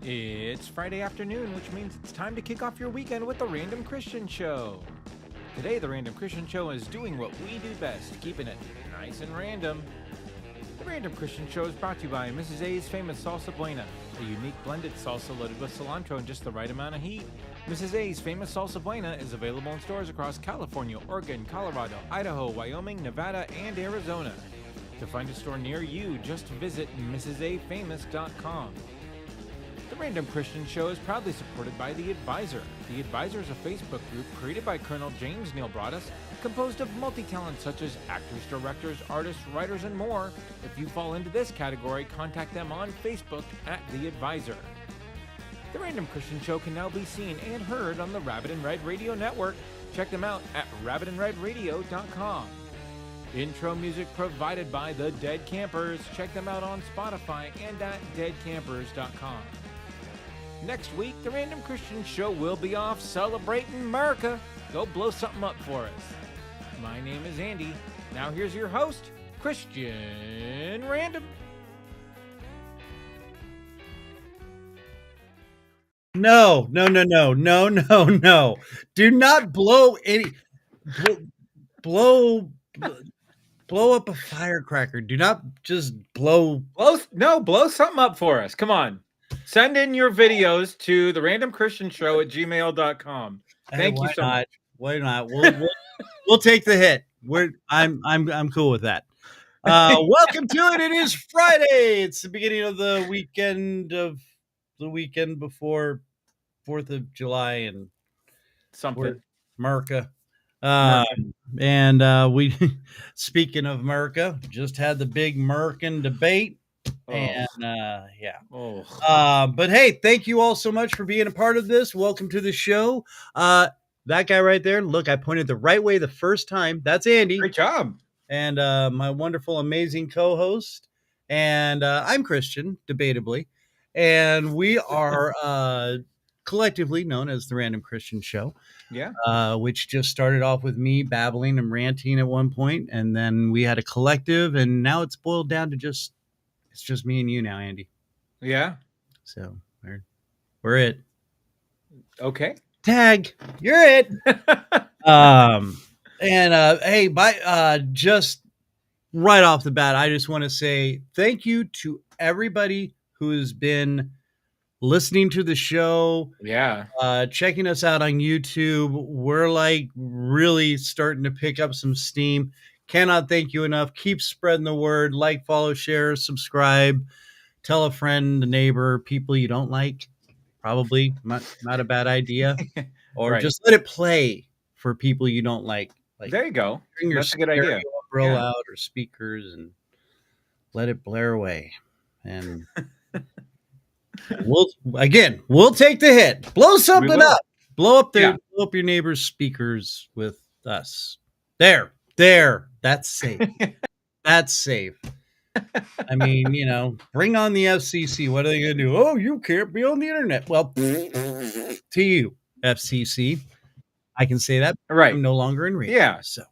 It's Friday afternoon, which means it's time to kick off your weekend with the Random Kristian Show. Today, the Random Kristian Show is doing what we do best, keeping it nice and random. The Random Kristian Show is brought to you by Mrs. A's famous Salsa BUENA, a unique blended salsa loaded with cilantro and just the right amount of heat. Mrs. A's famous Salsa BUENA is available in stores across California, Oregon, Colorado, Idaho, Wyoming, Nevada, and Arizona. To find a store near you, just visit mrsafamous.com. The Random Kristian Show is proudly supported by The Advisor. The Advisor is a Facebook group created by Colonel James Neil Broaddus, composed of multi-talents such as actors, directors, artists, writers, and more. If you fall into this category, contact them on Facebook at The Advisor. The Random Kristian Show can now be seen and heard on the Rabbit and Red Radio Network. Check them out at rabbitandredradio.com. Intro music provided by the Dead Campers. Check them out on Spotify and at deadcampers.com. Next week, the Random Kristian Show will be off celebrating America. Go blow something up for us. My name is Andy. Now here's your host, Kristian Random. No. Do not blow any blow up a firecracker. Do not just blow something up for us. Come on. Send in your videos to the Random Kristian Show at gmail.com. Thank you so much. Why not? We'll take the hit. I'm cool with that. Welcome to it. It is Friday. It's the beginning of the weekend before 4th of July and something. America. And we, speaking of America, just had the big American debate. And but hey, thank you all so much for being a part of this. Welcome to the show. That guy right there, look, I pointed the right way the first time. That's Andy. Great job. And my wonderful, amazing co-host. And I'm Kristian, debatably. And we are collectively known as the Random Kristian Show. Yeah. Which just started off with me babbling and ranting at one point, and then we had a collective, and now it's boiled down to it's just me and you now, Andy. Yeah. So we're it. Okay. Tag, you're it. Hey, just right off the bat, I just want to say thank you to everybody who has been listening to the show. Yeah. Checking us out on YouTube. We're like really starting to pick up some steam. Cannot thank you enough. Keep spreading the word. Like, follow, share, subscribe. Tell a friend, a neighbor, people you don't like. Probably not a bad idea. Or right. Just let it play for people you don't like. There you go. Bring your That's a good idea. Umbrella out or speakers and let it blare away. And we'll take the hit. Blow something up. Blow up your neighbor's speakers with us. There. That's safe. That's safe. I mean, bring on the FCC. What are they going to do? Oh, you can't be on the internet. Well, to you, FCC, I can say that. Right. I'm no longer in radio. Yeah. So,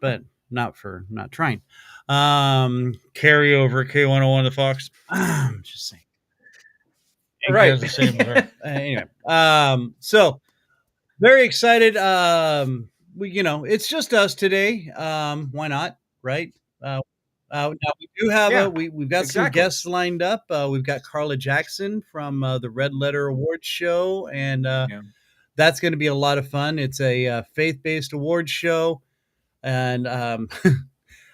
but not trying. Carry over K101 to Fox. I'm just saying. Right. Anyway, so very excited. It's just us today. Why not? Right. Now we do have we've got some guests lined up. We've got Carla Jackson from the Red Letter Awards show, and that's going to be a lot of fun. It's a faith-based awards show, and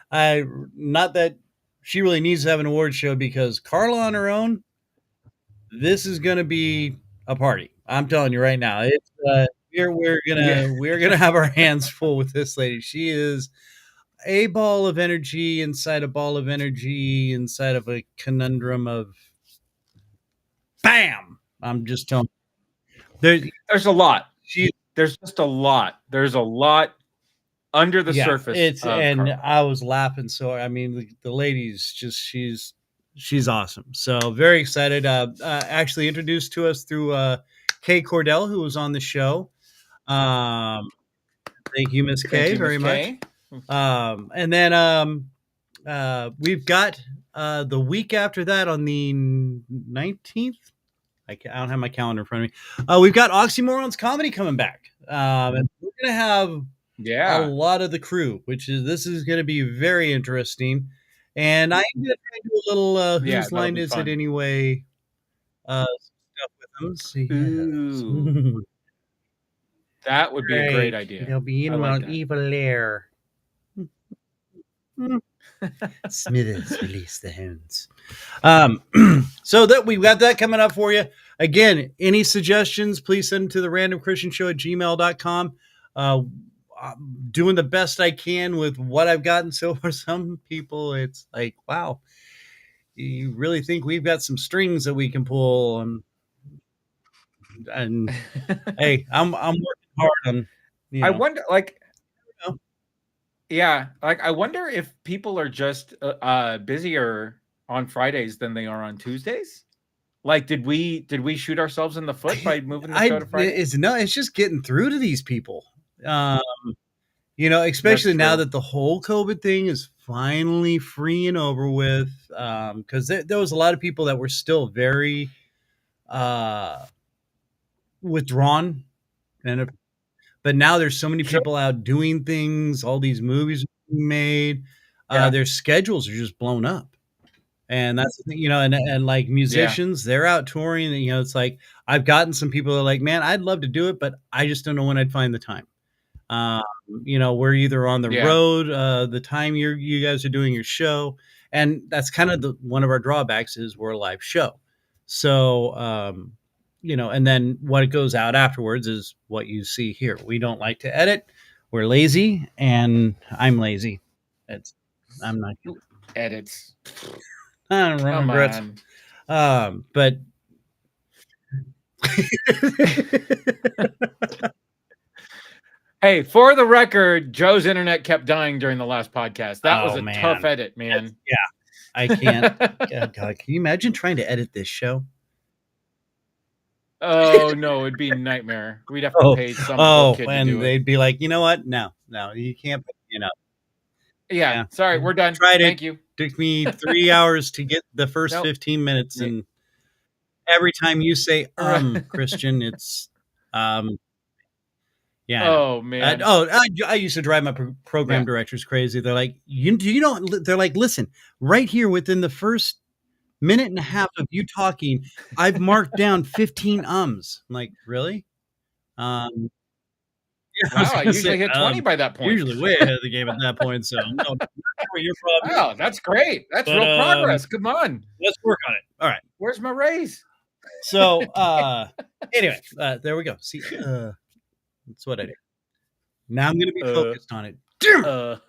not that she really needs to have an awards show, because Carla on her own, this is going to be a party. I'm telling you right now. It's we're gonna have our hands full with this lady. She is a ball of energy inside a ball of energy inside of a conundrum of bam. I'm just telling you. There's a lot. There's just a lot. There's a lot under the surface. I was laughing. So I mean, the lady's just she's awesome. So very excited. Actually introduced to us through Kay Cordell, who was on the show. Thank you, Miss Kay, very much. And then we've got the week after that on the 19th. I don't have my calendar in front of me. We've got Oxymorons Comedy coming back. And we're going to have a lot of the crew, this is going to be very interesting. And I'm going to try to do a little whose line is it anyway stuff with them. Ooh. That would be a great idea. They'll be in an evil lair. Smithers release the hounds. So that we've got that coming up for you. Again, any suggestions, please send them to the randomchristianshow@gmail.com. I'm doing the best I can with what I've gotten so far. Some people, it's like, wow, you really think we've got some strings that we can pull? And hey, I'm working hard on. I wonder, like, yeah, like I wonder if people are just busier on Fridays than they are on Tuesdays. Like, did we shoot ourselves in the foot by moving the show to Friday? It's just getting through to these people. Especially now that the whole COVID thing is finally free and over with. Because there was a lot of people that were still very withdrawn, but now there's so many people out doing things. All these movies are being made. Their schedules are just blown up. And that's the thing, and like musicians, they're out touring. And, it's like I've gotten some people that are like, man, I'd love to do it, but I just don't know when I'd find the time. We're either on the road the time you guys are doing your show, and that's kind of one of our drawbacks is we're a live show. So, and then what goes out afterwards is what you see here. We don't like to edit. We're lazy, and I'm lazy. I'm not edits. I don't remember it. But hey, for the record, Joe's internet kept dying during the last podcast. That was a tough edit, man. I can't. God, can you imagine trying to edit this show? Oh no, it'd be a nightmare. We'd have to pay some kid to do it. They'd be like, you know what? No, you can't. Yeah, sorry, we're done. Thank you. Took me 3 hours to get the first 15 minutes, and every time you say Kristian, it's Oh man. I used to drive my program directors crazy. They're like, they're like, listen, right here within the first minute and a half of you talking, I've marked down 15 ums. I'm like, really? I usually hit 20 by that point. Usually way ahead of the game at that point. So your problem. Oh, that's great. That's real progress. Come on. Let's work on it. All right. Where's my raise? So anyway, there we go. See, that's what I do. Now I'm going to be focused on it. That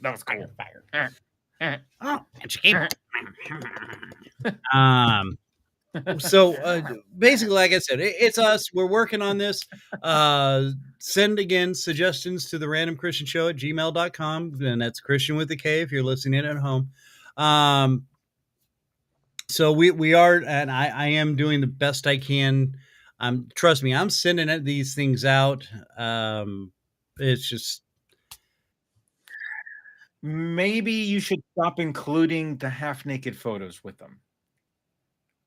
was cool. So basically, like I said, it's us. We're working on this. Send again suggestions to the randomchristianshow@gmail.com, and that's Kristian with a K if you're listening at home. So we are, and I am doing the best I can. Trust me, I'm sending these things out. It's just maybe you should stop including the half-naked photos with them.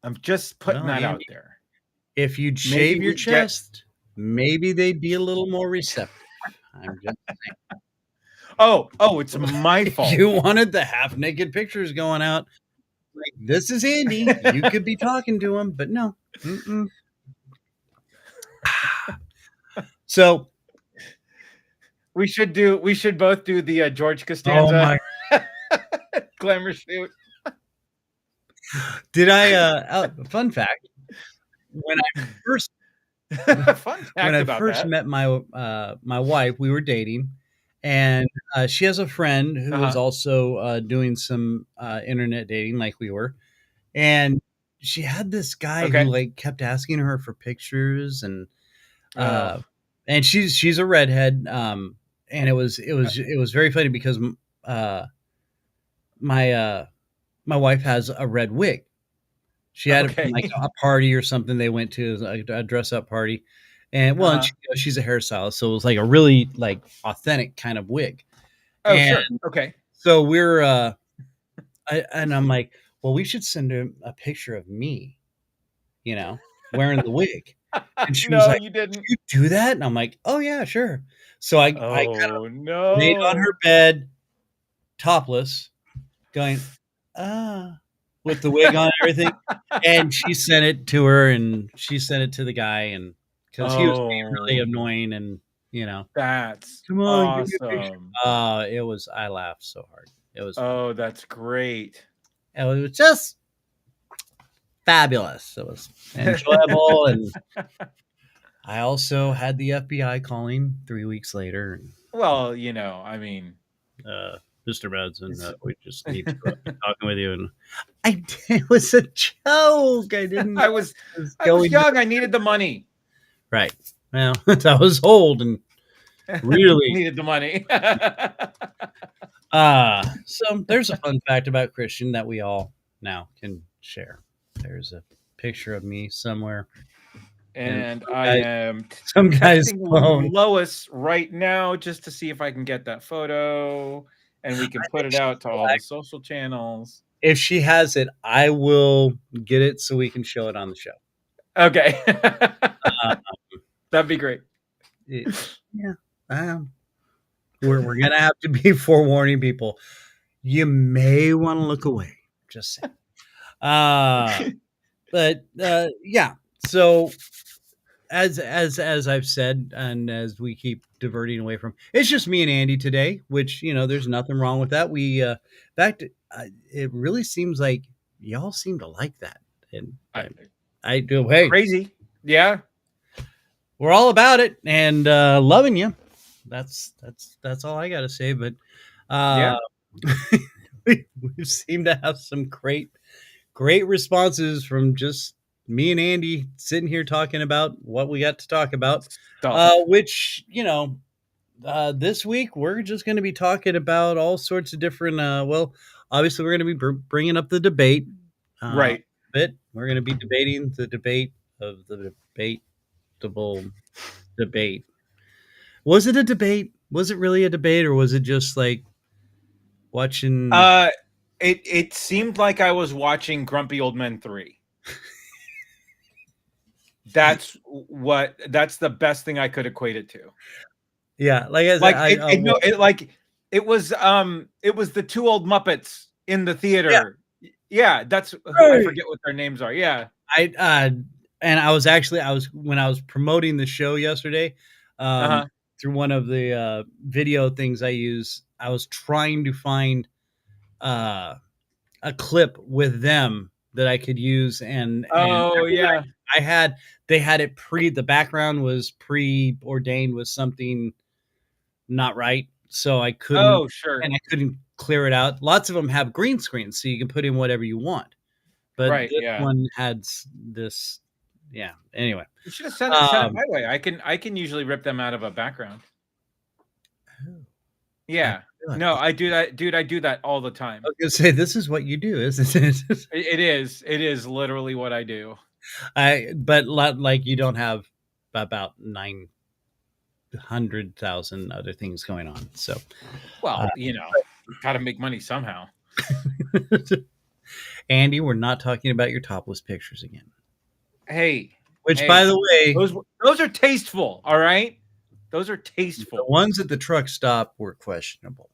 I'm just putting that out there. If you'd shave your chest, maybe they'd be a little more receptive. I'm just saying. Oh, it's my fault. You wanted the half-naked pictures going out. Like, this is Andy. You could be talking to him, but no. So we should both do the George Costanza glamour shoot. Did I? Fun fact: when I first met my wife, we were dating, and she has a friend who was also doing some internet dating, like we were, and she had this guy who like kept asking her for pictures, and she's a redhead, and it was very funny because my wife has a red wig. She had like a party or something they went to, a dress up party. And well, and she's a hairstylist, so it was like a really like authentic kind of wig. Oh, and sure. Okay. So we're I'm like, well, we should send him a picture of me, wearing the wig. And she was like, you didn't. "Did you do that?" And I'm like, "Oh yeah, sure." So I kind of laid on her bed, topless, going, with the wig on and everything. And she sent it to her, and she sent it to the guy, and because he was being really annoying, and that's come on, awesome. give me a picture. I laughed so hard. It was that's great. It was just fabulous. It was enjoyable, and I also had the FBI calling 3 weeks later. Well, I mean, Mr. Madsen, we just need to be talking with you. And it was a joke. I was young. I needed the money. Right. Well, I was old and really needed the money. So there's a fun fact about Kristian that we all now can share. There's a picture of me somewhere. And I am some guy's phone. Lois right now just to see if I can get that photo, and we can put it out to all the social channels. If she has it, I will get it so we can show it on the show. Okay. That'd be great. Yeah. We're gonna have to be forewarning people. You may want to look away. Just saying. But yeah. So as I've said, and as we keep diverting away from, it's just me and Andy today. Which there's nothing wrong with that. We in fact, it really seems like y'all seem to like that, and I do. Hey, crazy. Yeah, we're all about it and loving you. That's all I gotta say. But yeah, we seem to have some great responses from just me and Andy sitting here talking about what we got to talk about. Which this week we're just going to be talking about all sorts of different. Well, obviously we're going to be bringing up the debate, right? Bit. We're going to be debating the debate of the debatable debate. Was it a debate? Was it really a debate, or was it just like watching? It seemed like I was watching Grumpy Old Men 3. That's the best thing I could equate it to. Yeah, like I said, it was the two old Muppets in the theater. Yeah, that's right. I forget what their names are. Yeah. And I was when I was promoting the show yesterday, through one of the video things I use, I was trying to find a clip with them that I could use, and yeah, they had it the background was preordained with something not right, so I couldn't. Oh, sure. And I couldn't clear it out. Lots of them have green screens, so you can put in whatever you want. But this one had this. Yeah. Anyway, you should have sent it my way. I can usually rip them out of a background. Yeah. No, I do that, dude. I do that all the time. I was gonna say, this is what you do, isn't it? It is. It is literally what I do. But like you don't have about 900,000 other things going on. So, well, got to make money somehow. Andy, we're not talking about your topless pictures again. Hey, by the way, those are tasteful. All right, those are tasteful. The ones at the truck stop were questionable.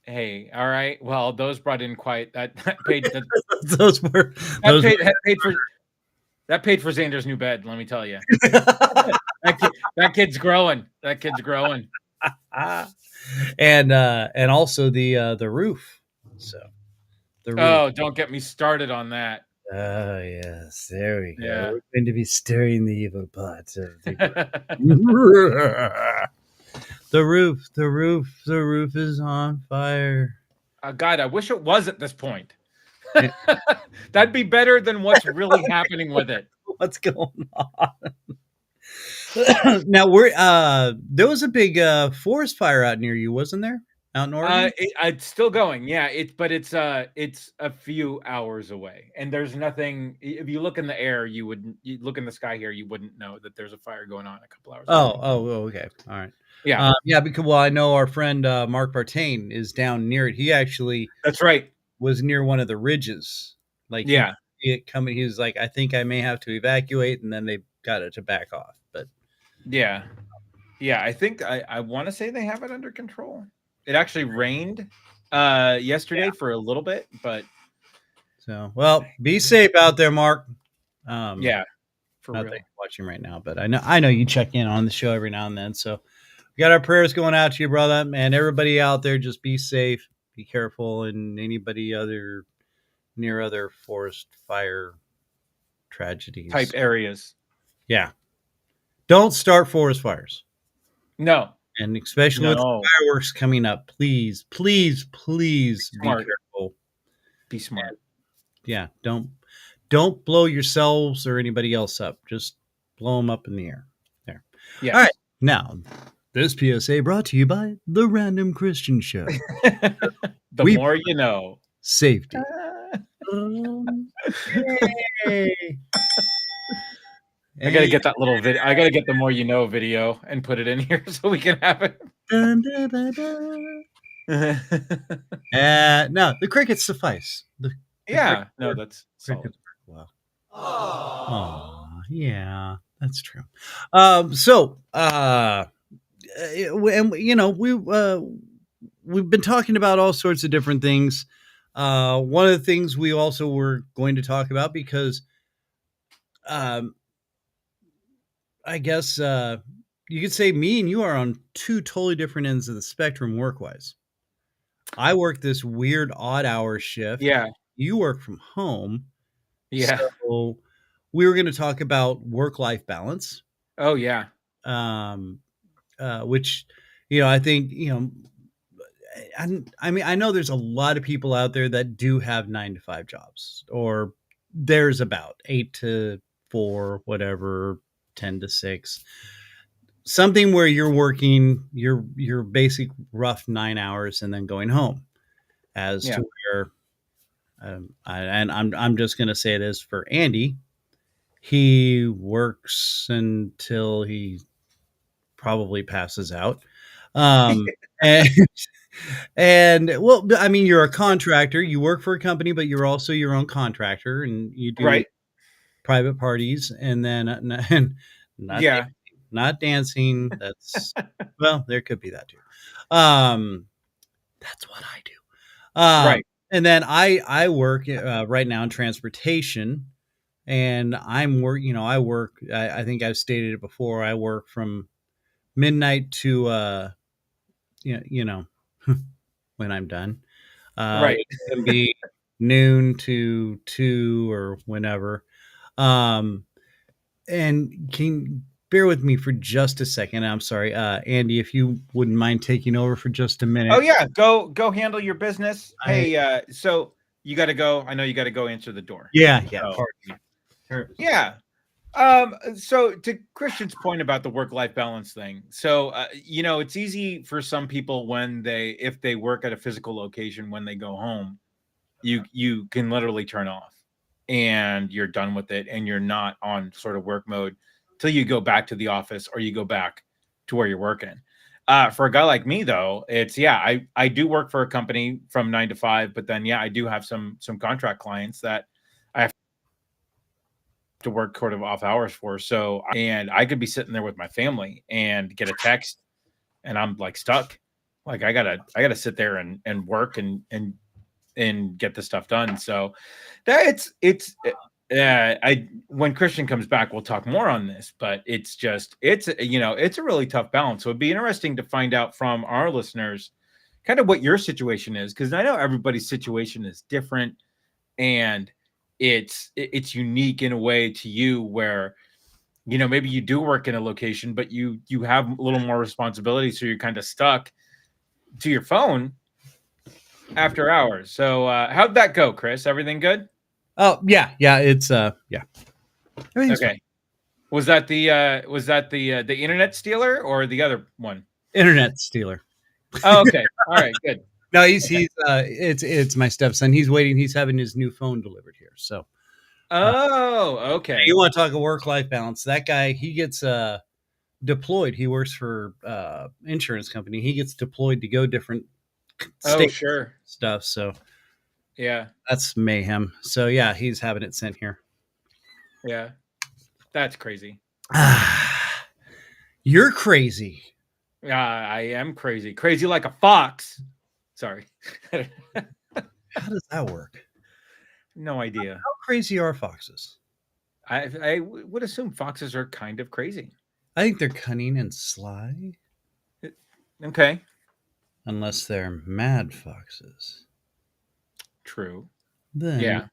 Hey, all right. Well, those brought in quite that paid. That paid for Xander's new bed. Let me tell you, that kid's growing. That kid's growing. And also the roof. So the roof. Oh, don't get me started on that. Oh yes, there we go. Yeah. We're going to be stirring the evil parts of the the roof is on fire. God, I wish it was at this point. That'd be better than what's really happening with it. What's going on? Now there was a big forest fire out near you, wasn't there? out in Oregon? It's still going. Yeah, it's a few hours away, and there's nothing. If you look in the air, you look in the sky here, you wouldn't know that there's a fire going on a couple hours away. Okay, all right. Yeah, because I know our friend Mark Bartain is down near it. He actually that's right. Was near one of the ridges. Like he it coming. He was like, I think I may have to evacuate, and then they got it to back off. But yeah, I think I want to say they have it under control. It actually rained yesterday for a little bit, but well, be safe out there, Mark. Yeah, for not real. that you're watching right now, but I know you check in on the show every now and then. So we got our prayers going out to you, brother, and everybody out there. Just be safe, be careful, and anybody near other forest fire tragedies type areas. Yeah, don't start forest fires. No. And especially with fireworks coming up, please be careful. Be smart. And, yeah, don't blow yourselves or anybody else up. Just blow them up in the air. There. Yes. All right. Now, this PSA brought to you by the Random Christian Show. The more you know. Safety. Hey. I gotta get that little video. I gotta get the more you know video and put it in here so we can have it. No, the crickets suffice. That's crickets. Wow. Oh, yeah, that's true. So, we've been talking about all sorts of different things. One of the things we also were going to talk about because, I guess you could say me and you are on two totally different ends of the spectrum work-wise. I work this weird odd hour shift. Yeah. You work from home. Yeah. So we were going to talk about work-life balance. Oh, yeah. Which, I think, I mean, I know there's a lot of people out there that do have 9-to-5 jobs, or there's about 8 to 4, whatever, 10 to 6, something where you're working your basic rough 9 hours and then going home. As to where, I'm just going to say it is for Andy. He works until he probably passes out. And well, I mean, you're a contractor. You work for a company, but you're also your own contractor, and you do private parties, and then not dancing. That's well, there could be that too. That's what I do. And then I work right now in transportation, and I'm work. I work. I think I've stated it before. I work from midnight to when I'm done. It can be noon to 2 or whenever. And can bear with me for just a second. I'm sorry, Andy, if you wouldn't mind taking over for just a minute. Oh yeah, go handle your business. Hey, so you got to go. I know you got to go answer the door. Yeah. Sure. Yeah. So to Kristian's point about the work-life balance thing. So, it's easy for some people if they work at a physical location, when they go home, you can literally turn off and you're done with it. And you're not on sort of work mode till you go back to the office or you go back to where you're working. For a guy like me though, it's, I do work for a company from 9 to 5, but then, I do have some contract clients that I have to work sort of off hours for. So, and I could be sitting there with my family and get a text and I'm like stuck. Like I gotta sit there and work and get this stuff done. So that when Kristian comes back, we'll talk more on this, but it's a really tough balance. So it'd be interesting to find out from our listeners kind of what your situation is. Cause I know everybody's situation is different, and it's unique in a way to you where, maybe you do work in a location, but you have a little more responsibility. So you're kind of stuck to your phone after hours. So how'd that go, Chris? Everything good? Oh yeah. It's everything's okay. Fine. Was that the internet stealer or the other one? Internet stealer. Oh, okay. All right. Good. No, it's my stepson. He's waiting. He's having his new phone delivered here. So, okay. You want to talk a work-life balance? That guy, he gets deployed. He works for insurance company. He gets deployed to go different states, sure. stuff. So, yeah, that's mayhem. So, yeah, he's having it sent here. Yeah, that's crazy. You're crazy. I am crazy. Crazy like a fox. Sorry. How does that work? No idea. How crazy are foxes? I would assume foxes are kind of crazy. I think they're cunning and sly. Okay. Unless they're mad foxes. True. Then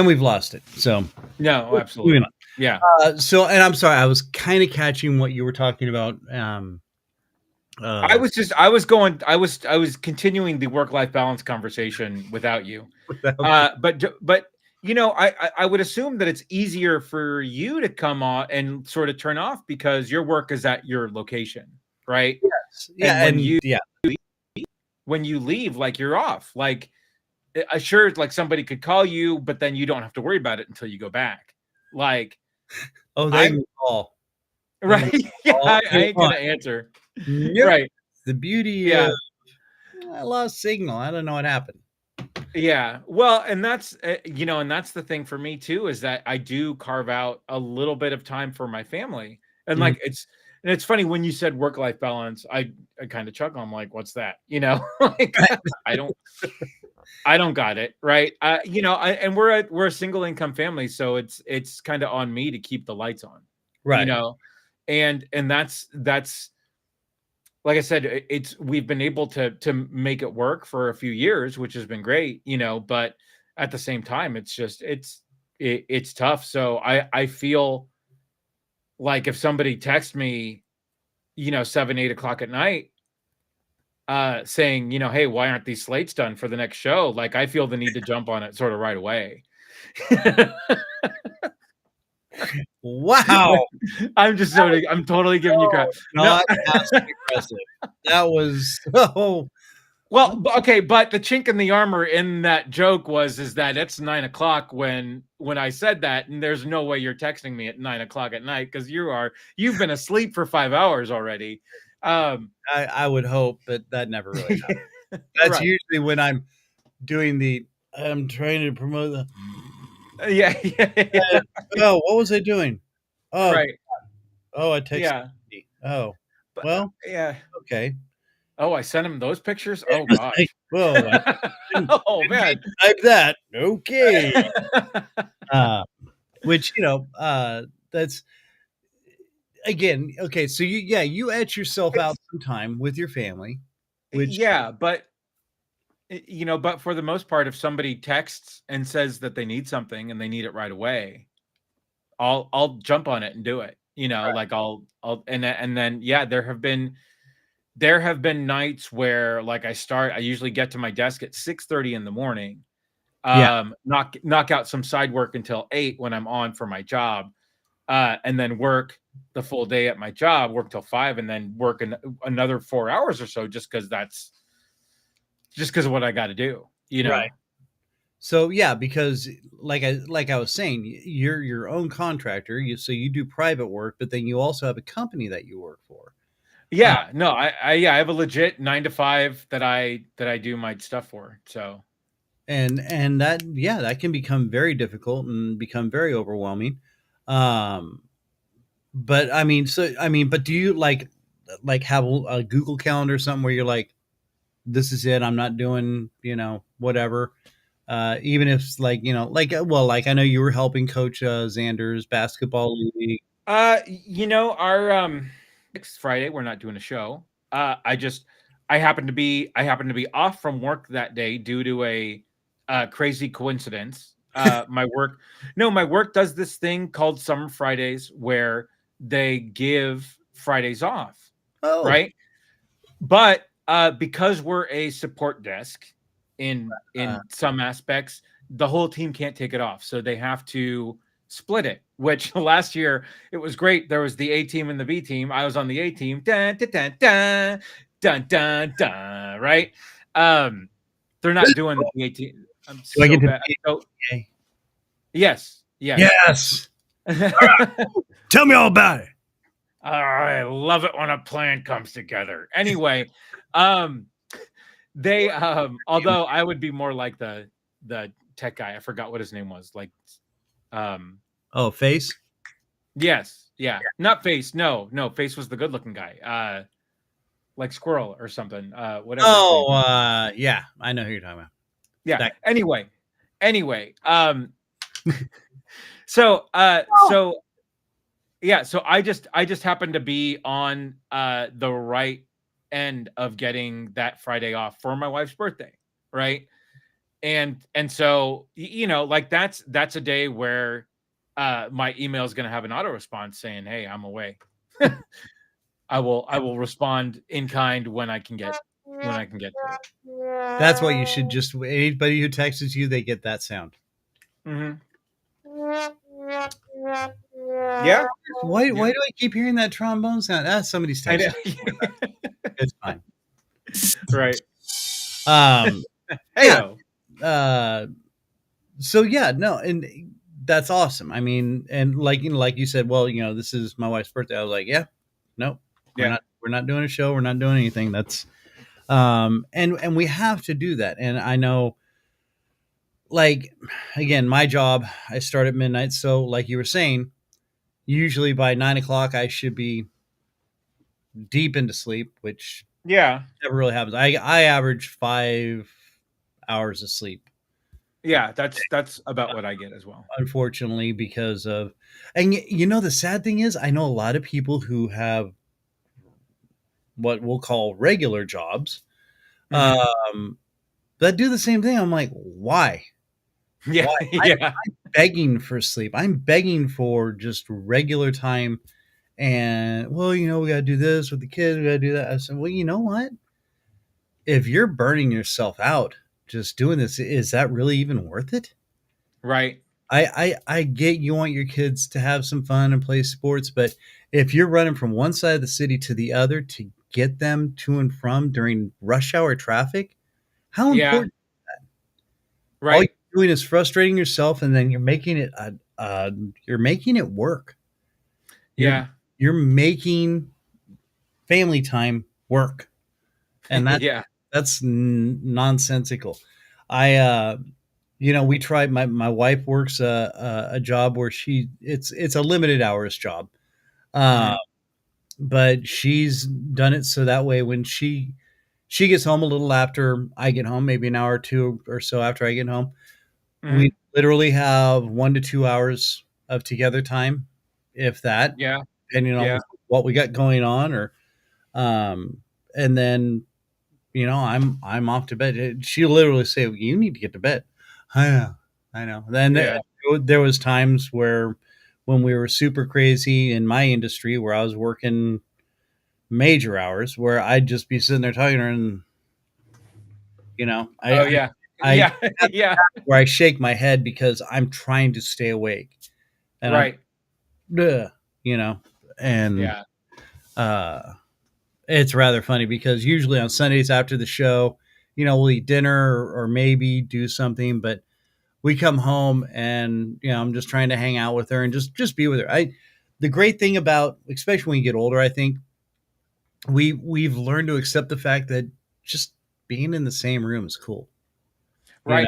we've lost it. So no, absolutely. Yeah. So, and I'm sorry, I was kind of catching what you were talking about. I was continuing the work-life balance conversation without you. But you know, I would assume that it's easier for you to come on and sort of turn off because your work is at your location, right? Yes. Yeah. When you leave, like you're off. Like, sure, like somebody could call you, but then you don't have to worry about it until you go back. Like, they can call. Right? Yeah, I ain't gonna answer. Nope. Right. The beauty of I lost signal. I don't know what happened. Yeah. Well, and that's and that's the thing for me too, is that I do carve out a little bit of time for my family. And like it's funny when you said work-life balance, I kind of chuckle. I'm like, what's that? Like I don't got it. Right. And we're a single income family, so it's kind of on me to keep the lights on. Right. And that's like I said, we've been able to make it work for a few years, which has been great, but at the same time, it's just it's tough. So I feel like if somebody texts me, 7, 8 o'clock at night, saying, hey, why aren't these slates done for the next show? Like I feel the need to jump on it sort of right away. Wow. I'm totally giving you crap. Not aggressive. That was so well, okay, but the chink in the armor in that joke is that it's 9 o'clock when I said that, and there's no way you're texting me at 9 o'clock at night because you've been asleep for 5 hours already. I would hope, but that never really happens. That's usually when I'm trying to promote the yeah. Oh, what was I doing? Oh, right. Oh, I texted. Yeah. Oh, well, yeah. Okay. Oh, I sent him those pictures. Oh gosh. Oh man, type that. Okay. Which that's again okay. So you etch yourself out some time with your family. Which but for the most part, if somebody texts and says that they need something and they need it right away, I'll jump on it and do it. Like I'll and then there have been nights where like I usually get to my desk at 6:30 in the morning, knock out some side work until 8 when I'm on for my job, and then work the full day at my job, work till 5, and then work another 4 hours or so just because of what I got to do, Right. So because like I was saying, you're your own contractor, so you do private work, but then you also have a company that you work for. Yeah, no, I have a legit 9 to 5 that I do my stuff for. So, and that can become very difficult and become very overwhelming. But but do you like have a Google Calendar or something where you're like, this is it, I'm not doing, whatever. Even if I know you were helping coach Xander's basketball league. Our next Friday we're not doing a show. I happen to be off from work that day due to a crazy coincidence. My work does this thing called Summer Fridays where they give Fridays off. Oh. Right? But because we're a support desk in some aspects, the whole team can't take it off. So they have to split it, which last year it was great. There was the A team and the B team. I was on the A team. Dun, dun, dun, dun, dun dun dun, right? They're not doing the 18. I'm Do I so get to bad. be So, okay? yes. Yes. Tell me all about it. I love it when a plan comes together. Anyway, they although I would be more like the tech guy. I forgot what his name was. Like Oh, Face? yes, yeah. Not Face. No, Face was the good looking guy. Like Squirrel or something. Whatever his name. Oh, yeah. I know who you're talking about. Yeah. That- Anyway. So yeah, so I just happened to be on the right end of getting that Friday off for my wife's birthday, right? And so like that's a day where my email is going to have an auto response saying, "Hey, I'm away." I will respond in kind when I can get to it. That's what you should just anybody who texts you, they get that sound. Mm-hmm. Yeah. Why do I keep hearing that trombone sound? Ah, somebody's texting. It's fine. Right. Yeah. So yeah, no, and that's awesome. I mean, and like you said, well, this is my wife's birthday. I was like, yeah, no, we're not doing a show. We're not doing anything. That's and we have to do that. And I know, like, again, my job, I start at midnight. So like you were saying, usually by 9:00 I should be deep into sleep, which never really happens. I average 5 hours of sleep. Yeah, that's about what I get as well. Unfortunately, because of, and the sad thing is, I know a lot of people who have what we'll call regular jobs, that do the same thing. I'm like, why? Yeah, why? I'm begging for sleep. I'm begging for just regular time. And well, we got to do this with the kids. We got to do that. I said, well, you know what? If you're burning yourself out just doing this, is that really even worth it? Right. I get you want your kids to have some fun and play sports, but if you're running from one side of the city to the other to get them to and from during rush hour traffic, how important is that? Right. All you're doing is frustrating yourself, and then you're making it work. You're making family time work, and that's nonsensical. We tried. My wife works a job where it's a limited hours job, but she's done it so that way when she gets home a little after I get home, maybe an hour or two or so after I get home, we literally have 1 to 2 hours of together time, if that. Yeah. Depending on what we got going on, or and then I'm off to bed. She'll literally say, well, "You need to get to bed." I know. Then there was times where when we were super crazy in my industry where I was working major hours, where I'd just be sitting there talking to her, and where I shake my head because I'm trying to stay awake, and it's rather funny because usually on Sundays after the show, we'll eat dinner or maybe do something, but we come home and, I'm just trying to hang out with her and just be with her. The great thing about, especially when you get older, I think we've learned to accept the fact that just being in the same room is cool. Right.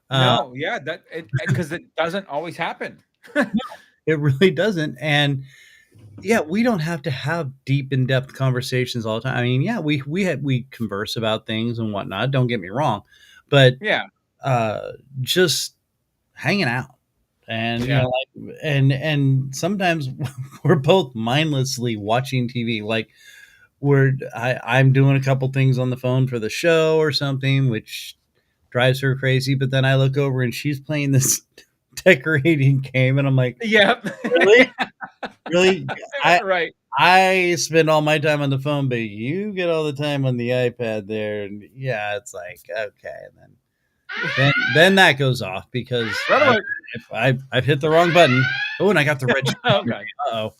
Because it doesn't always happen. No, it really doesn't. And yeah, we don't have to have deep, in-depth conversations all the time. I mean, yeah, we converse about things and whatnot. Don't get me wrong, but just hanging out, and and sometimes we're both mindlessly watching TV. Like I'm doing a couple things on the phone for the show or something, which drives her crazy. But then I look over and she's playing this decorating game, and I'm like, really? Really? I spend all my time on the phone, but you get all the time on the iPad there. And it's like, okay. And then that goes off because I've hit the wrong button. Oh, and I got the red shirt. Uh-oh.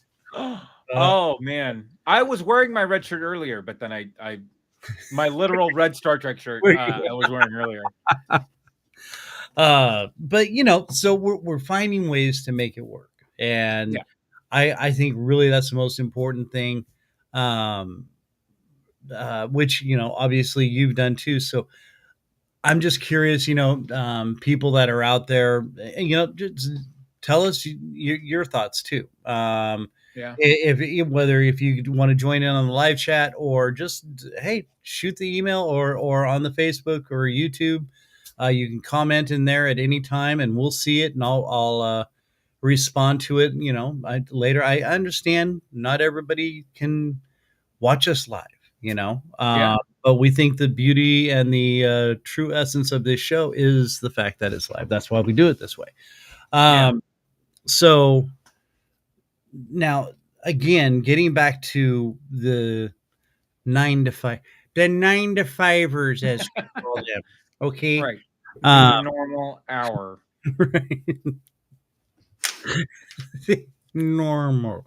Oh, man. I was wearing my red shirt earlier, but then I My literal red Star Trek shirt I was wearing earlier. But so we're finding ways to make it work, and Yeah. I think really that's the most important thing, which obviously you've done too. So I'm just curious, people that are out there, just tell us your thoughts too. Yeah. If whether if you want to join in on the live chat, or just hey, shoot the email, or on the Facebook or YouTube, you can comment in there at any time, and we'll see it, and I'll respond to it. Later. I understand not everybody can watch us live. Yeah. But we think the beauty and the true essence of this show is the fact that it's live. That's why we do it this way. So now, again, getting back to the 9 to 5, the 9 to 5ers, as we call them. Okay. Right. The normal hour. Right. Normal.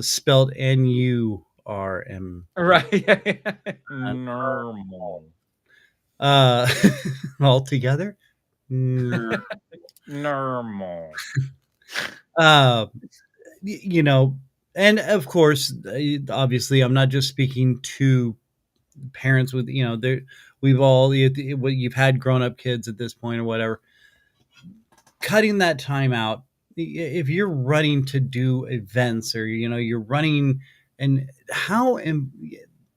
Spelled NURM. Right. Normal. All together. Normal. And of course, obviously, I'm not just speaking to parents with we've all you've had grown-up kids at this point or whatever. Cutting that time out, if you're running to do events, or you're running, and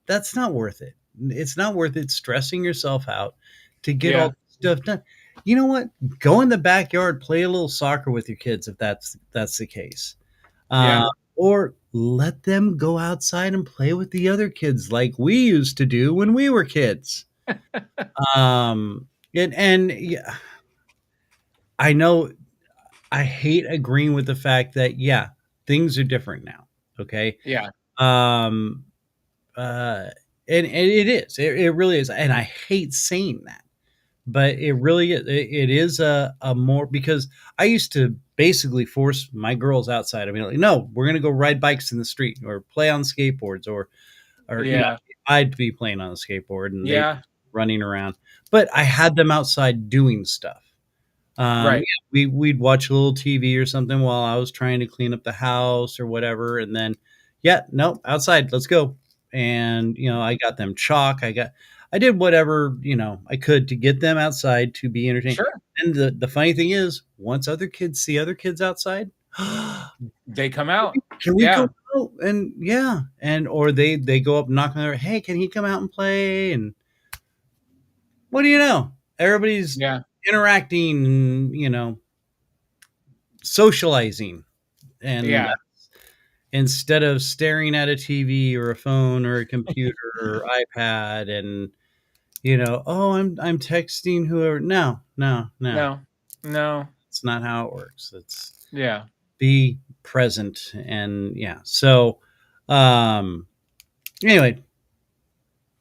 that's not worth it. It's not worth it stressing yourself out to get all this stuff done. You know what? Go in the backyard, play a little soccer with your kids if that's the case. Or let them go outside and play with the other kids like we used to do when we were kids. Yeah, I know I hate agreeing with the fact that things are different now. Okay. Yeah. And it is. It really is. And I hate saying that, but it really is. It is a more, because I used to basically force my girls outside. I mean, like, no, we're going to go ride bikes in the street or play on skateboards, or I'd be playing on a skateboard and they running around, but I had them outside doing stuff. Right. We'd watch a little TV or something while I was trying to clean up the house or whatever. And then, outside, let's go. And, I got them chalk. I did whatever, I could to get them outside to be entertained. Sure. And the funny thing is, once other kids see other kids outside, they come out. Can we go out? And or they go up, knock on their, hey, can he come out and play? And what do you know? Everybody's interacting, socializing, and instead of staring at a TV or a phone or a computer or iPad, and I'm texting whoever. No. It's not how it works. It's be present. And so anyway,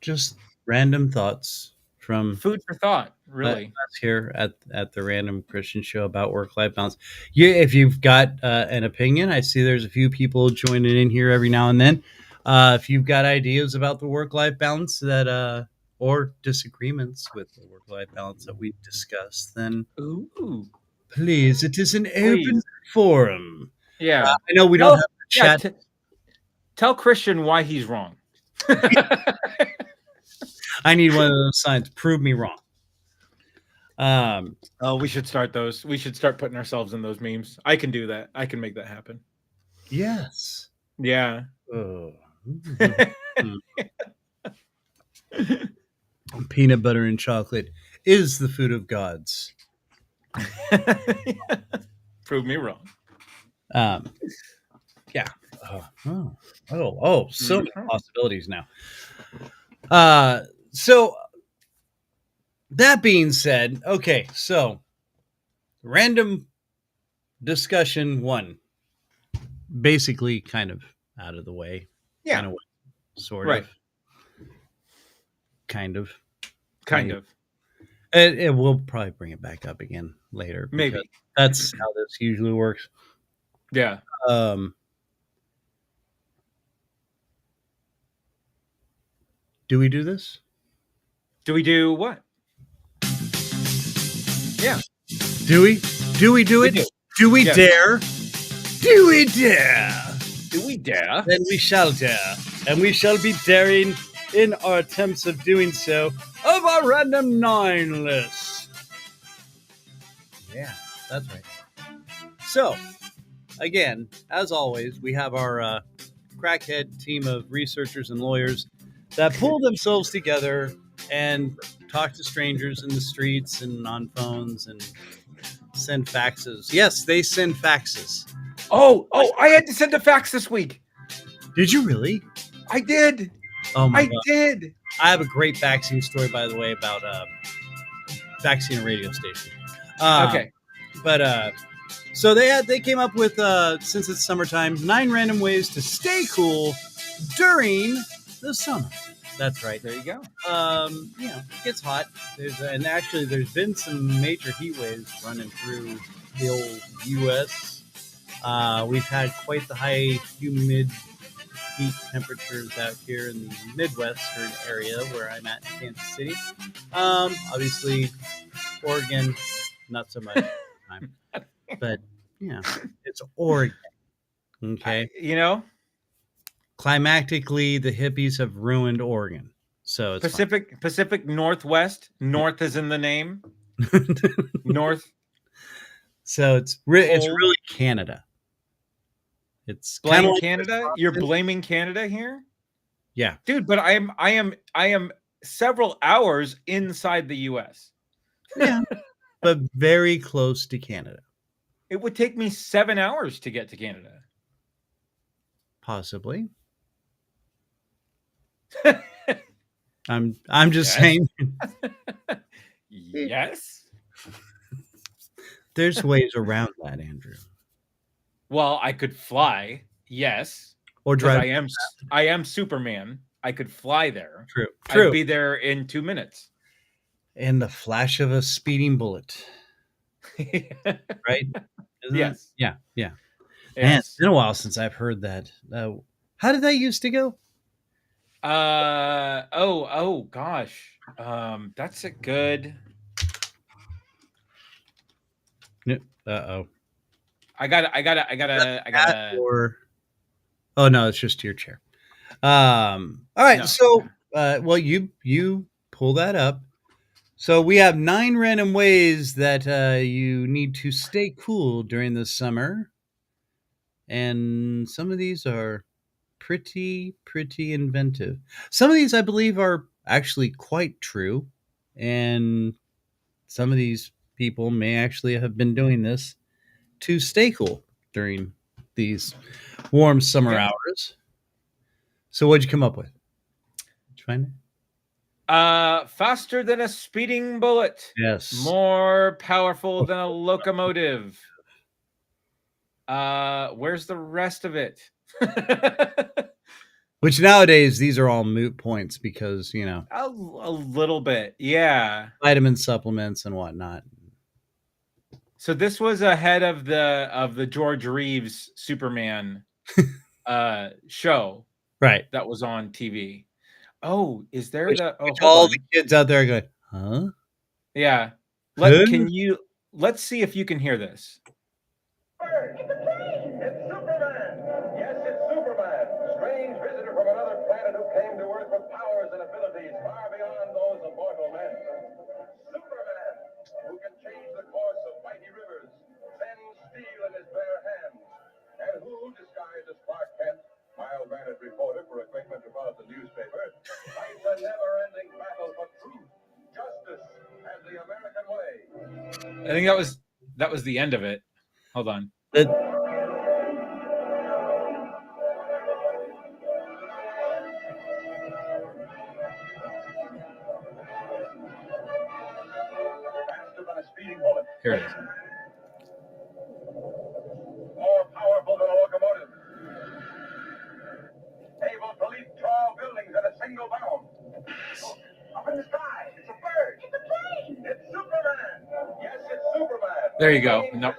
just random thoughts from food for thought, really. Us here at the Random Christian Show about work-life balance. If you've got an opinion, I see there's a few people joining in here every now and then. If you've got ideas about the work-life balance that or disagreements with the work-life balance that we've discussed, then please, it is an open forum. I know we don't have to chat. Tell Kristian why he's wrong. I need one of those signs. Prove me wrong. We should start those. We should start putting ourselves in those memes. I can do that. I can make that happen. Yes. Yeah. Peanut butter and chocolate is the food of gods. Prove me wrong. Yeah. So many possibilities now. So that being said, okay, so random discussion 1, basically kind of out of the way. Kind of, sort of. Kind of. And we'll probably bring it back up again later. Maybe. That's how this usually works. Yeah. Do we do this? Do we do what? Yeah. Do we? Do we do it? Do we dare? Do we dare? Do we dare? Then we shall dare. And we shall be daring in our attempts of doing so of our random 9 list. Yeah, that's right. So, again, as always, we have our crackhead team of researchers and lawyers that pull themselves together and talk to strangers in the streets and on phones and send faxes. Yes, they send faxes. Oh, I had to send a fax this week. Did you really? I did. Oh my God. I did. I have a great vaccine story, by the way, about vaccine a radio station. Okay. But so they came up with, since it's summertime, 9 random ways to stay cool during the summer. That's right. There you go. You know, it gets hot. There's been some major heat waves running through the old U.S. We've had quite the high humid heat temperatures out here in the Midwestern area where I'm at in Kansas City. Obviously, Oregon, not so much. But, you know, it's Oregon. Okay. Climactically, the hippies have ruined Oregon. So it's Pacific Northwest. North is in the name. North. So it's really Canada. It's blaming Canada. You're blaming Canada here? Yeah, dude. But I am several hours inside the U.S. Yeah, but very close to Canada. It would take me 7 hours to get to Canada. Possibly. I'm just saying. Yes. There's ways around that, Andrew. Well, I could fly, yes. Or drive. I am Superman. I could fly there. True. I'd be there in 2 minutes. In the flash of a speeding bullet. Right? Yes. Yeah. Man, it's been a while since I've heard that. How did that used to go? Oh gosh. That's a good. Uh-oh. I gotta. Oh no, it's just your chair. All right. No. So, well, you pull that up. So we have 9 random ways that you need to stay cool during the summer, and some of these are pretty inventive. Some of these, I believe, are actually quite true, and some of these people may actually have been doing this to stay cool during these warm summer hours. So what'd you come up with? Did you find it? Faster than a speeding bullet. Yes. More powerful than a locomotive. Where's the rest of it? Which nowadays, these are all moot points because, a little bit. Yeah. Vitamin supplements and whatnot. So this was ahead of the George Reeves Superman show, right? That was on TV. Oh, is there all the kids out there going, huh? Yeah. Let's see if you can hear this. It's Superman. Yes, it's Superman. Strange visitor from another planet who came to Earth with powers and abilities far beyond those of mortal men. Superman, who can change the course of mighty rivers, bend steel in his bare hands, and who, disguised as Clark Kent, mild-mannered reporter for a great metropolitan newspaper, fights a never-ending battle for truth, justice, and the American way. I think that was the end of it. Hold on. Faster than a speeding bullet. Here it is. More powerful than a locomotive. Able to leap tall buildings in a single bound. Up in the sky, it's a bird. It's a plane. It's Superman. Yes, it's Superman. There you go. No.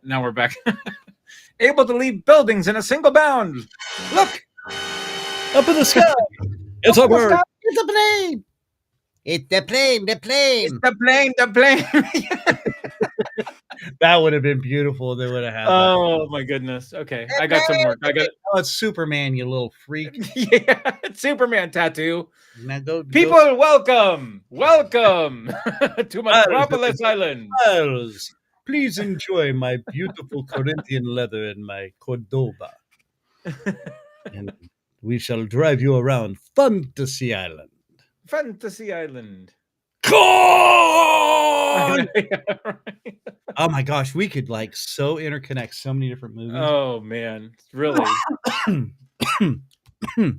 Now we're back. Able to leap buildings in a single bound. Look! Up in the sky. It's a bird. It's It's a plane. It's the plane. The plane. The plane. That would have been beautiful. They would have had that. Oh my goodness. Okay, I got some work. I got it. Oh, it's Superman, you little freak. Yeah, Superman tattoo. Now go, People, welcome to Metropolis Island. Miles, please enjoy my beautiful Corinthian leather and my Cordoba. And we shall drive you around Fantasy Island. Fantasy Island. Con! Oh my gosh, we could like so interconnect so many different movies. Oh man, really.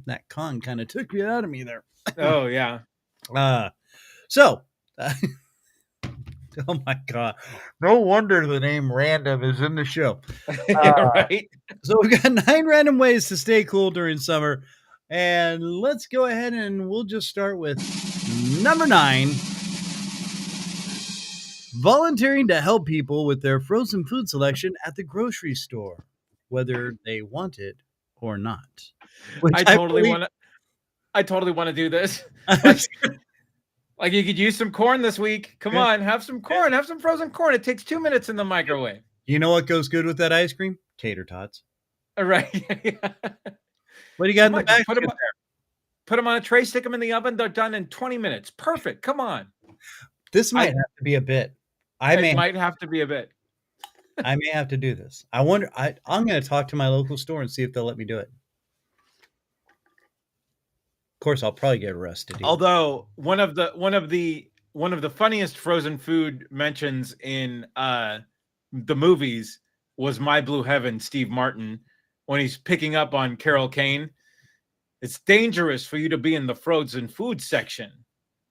That con kind of took me out of me there. Oh yeah. So oh my god, no wonder the name Random is in the show. Right. So we've got 9 random ways to stay cool during summer, and let's go ahead and we'll just start with number 9. Volunteering to help people with their frozen food selection at the grocery store, whether they want it or not. I totally want to do this. Like you could use some corn this week. Come on, have some corn. Have some frozen corn. It takes 2 minutes in the microwave. You know what goes good with that ice cream? Tater tots. Right. What do you got in the back? Put them on a tray, stick them in the oven. They're done in 20 minutes. Perfect. Come on. This might have to be a bit. It might have to be a bit. I may have to do this. I wonder. I'm going to talk to my local store and see if they'll let me do it. Of course, I'll probably get arrested. Either. Although one of the funniest frozen food mentions in the movies was My Blue Heaven, Steve Martin, when he's picking up on Carol Kane. It's dangerous for you to be in the frozen food section.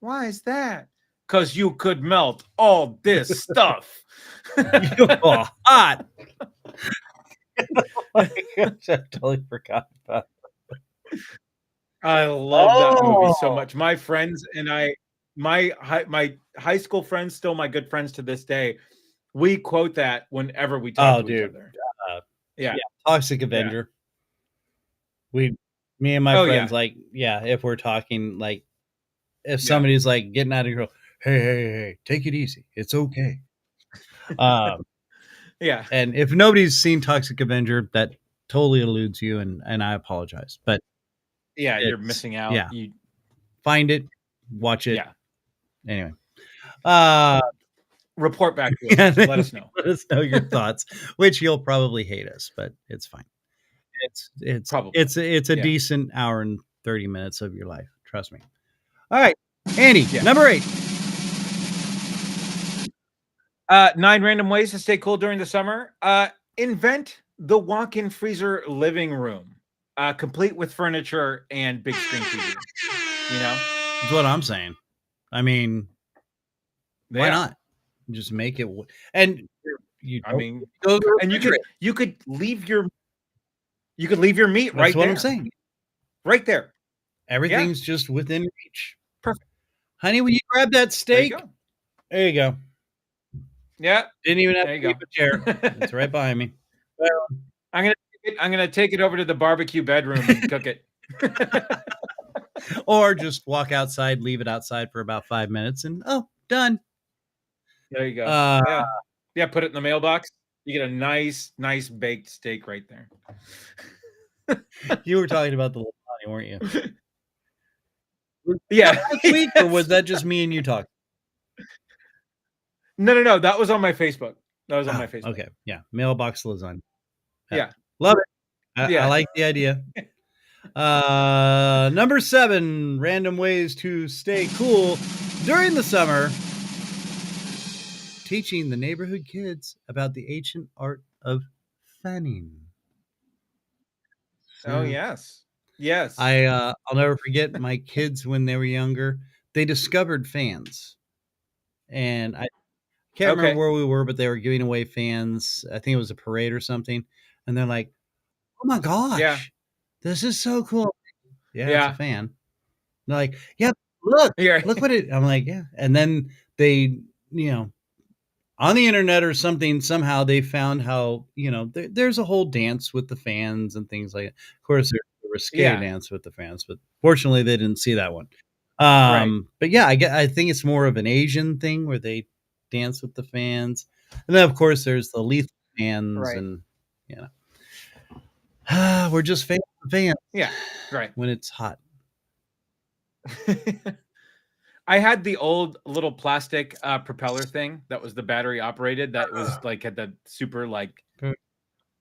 Why is that? Because you could melt all this stuff. You're hot. Oh my gosh, I totally forgot about that. I love that movie so much. My friends and I, my high school friends, still my good friends to this day, we quote that whenever we talk to each other. Yeah. Toxic Avenger. Me and my friends, if we're talking, like, if somebody's like getting out of control, hey, take it easy. It's okay. Yeah. And if nobody's seen Toxic Avenger, that totally eludes you, and I apologize. But yeah, you're missing out. Yeah. You find it, watch it. Yeah. Anyway. Report back to us. Let us know. Let us know your thoughts, which you'll probably hate us, but it's fine. It's probably it's a decent hour and 30 minutes of your life. Trust me. All right. Andy, number 8. 9 random ways to stay cool during the summer. Invent the walk-in freezer living room, complete with furniture and big screen TV. You know, that's what I'm saying. I mean, why not? Just make it. And you could leave your meat right there. That's what I'm saying. Right there. Everything's just within reach. Perfect. Honey, will you grab that steak? There you go. Yeah. Didn't even have to keep a chair. It's right behind me. Well, I'm gonna take it over to the barbecue bedroom and cook it. Or just walk outside, leave it outside for about 5 minutes, and done. There you go. Yeah, put it in the mailbox. You get a nice baked steak right there. You were talking about the lasagna, weren't you? Yeah. Last week, or was that just me and you talking? No. That was on my Facebook. Okay. Yeah. Mailbox lasagna. Yeah. Love it. I like the idea. Number 7, random ways to stay cool during the summer. Teaching the neighborhood kids about the ancient art of fanning. Oh, yes. Yes. I'll never forget my kids when they were younger. They discovered fans. And I can't remember where we were, but they were giving away fans. I think it was a parade or something. And they're like, oh my gosh, this is so cool. Yeah, it's a fan. And they're like, look what it, I'm like, yeah. And then they, on the internet or something, somehow they found how, there's a whole dance with the fans and things like that. Of course, there's a risque dance with the fans, but fortunately they didn't see that one. But yeah, I think it's more of an Asian thing where they dance with the fans, and then of course there's the lethal fans, and we're just fans of fans. Yeah, right. When it's hot. I had the old little plastic propeller thing that was the battery operated. That was like had the super like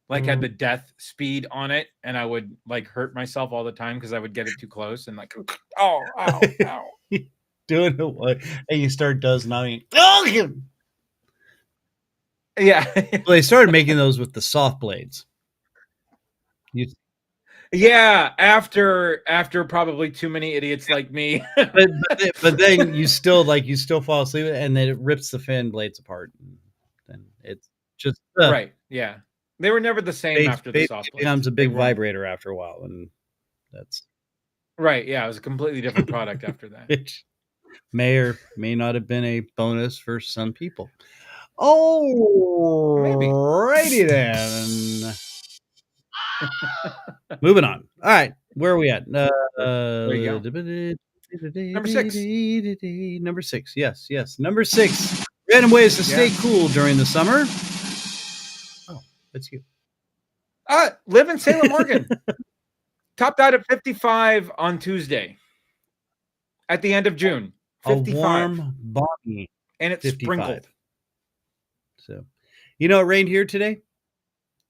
had the death speed on it, and I would like hurt myself all the time because I would get it too close and like, oh, ow, ow. Doing it, and you start nothing. Yeah. Well, they started making those with the soft blades. Yeah, after probably too many idiots like me. but then you still fall asleep, and then it rips the fan blades apart. And it's just right. Yeah, they were never the same after the soft blades. It becomes a big vibrator after a while, and that's right. Yeah, it was a completely different product after that. Which may or may not have been a bonus for some people. Oh, maybe. Righty then. Moving on. All right, where are we at? There you go. Number 6. Number 6. Yes. Number 6. Random ways to stay cool during the summer. Oh, that's you. Live in Salem, Oregon. Topped out at 55 on Tuesday. At the end of June. 55. A warm, balmy, and it's 55. Sprinkled. So, it rained here today.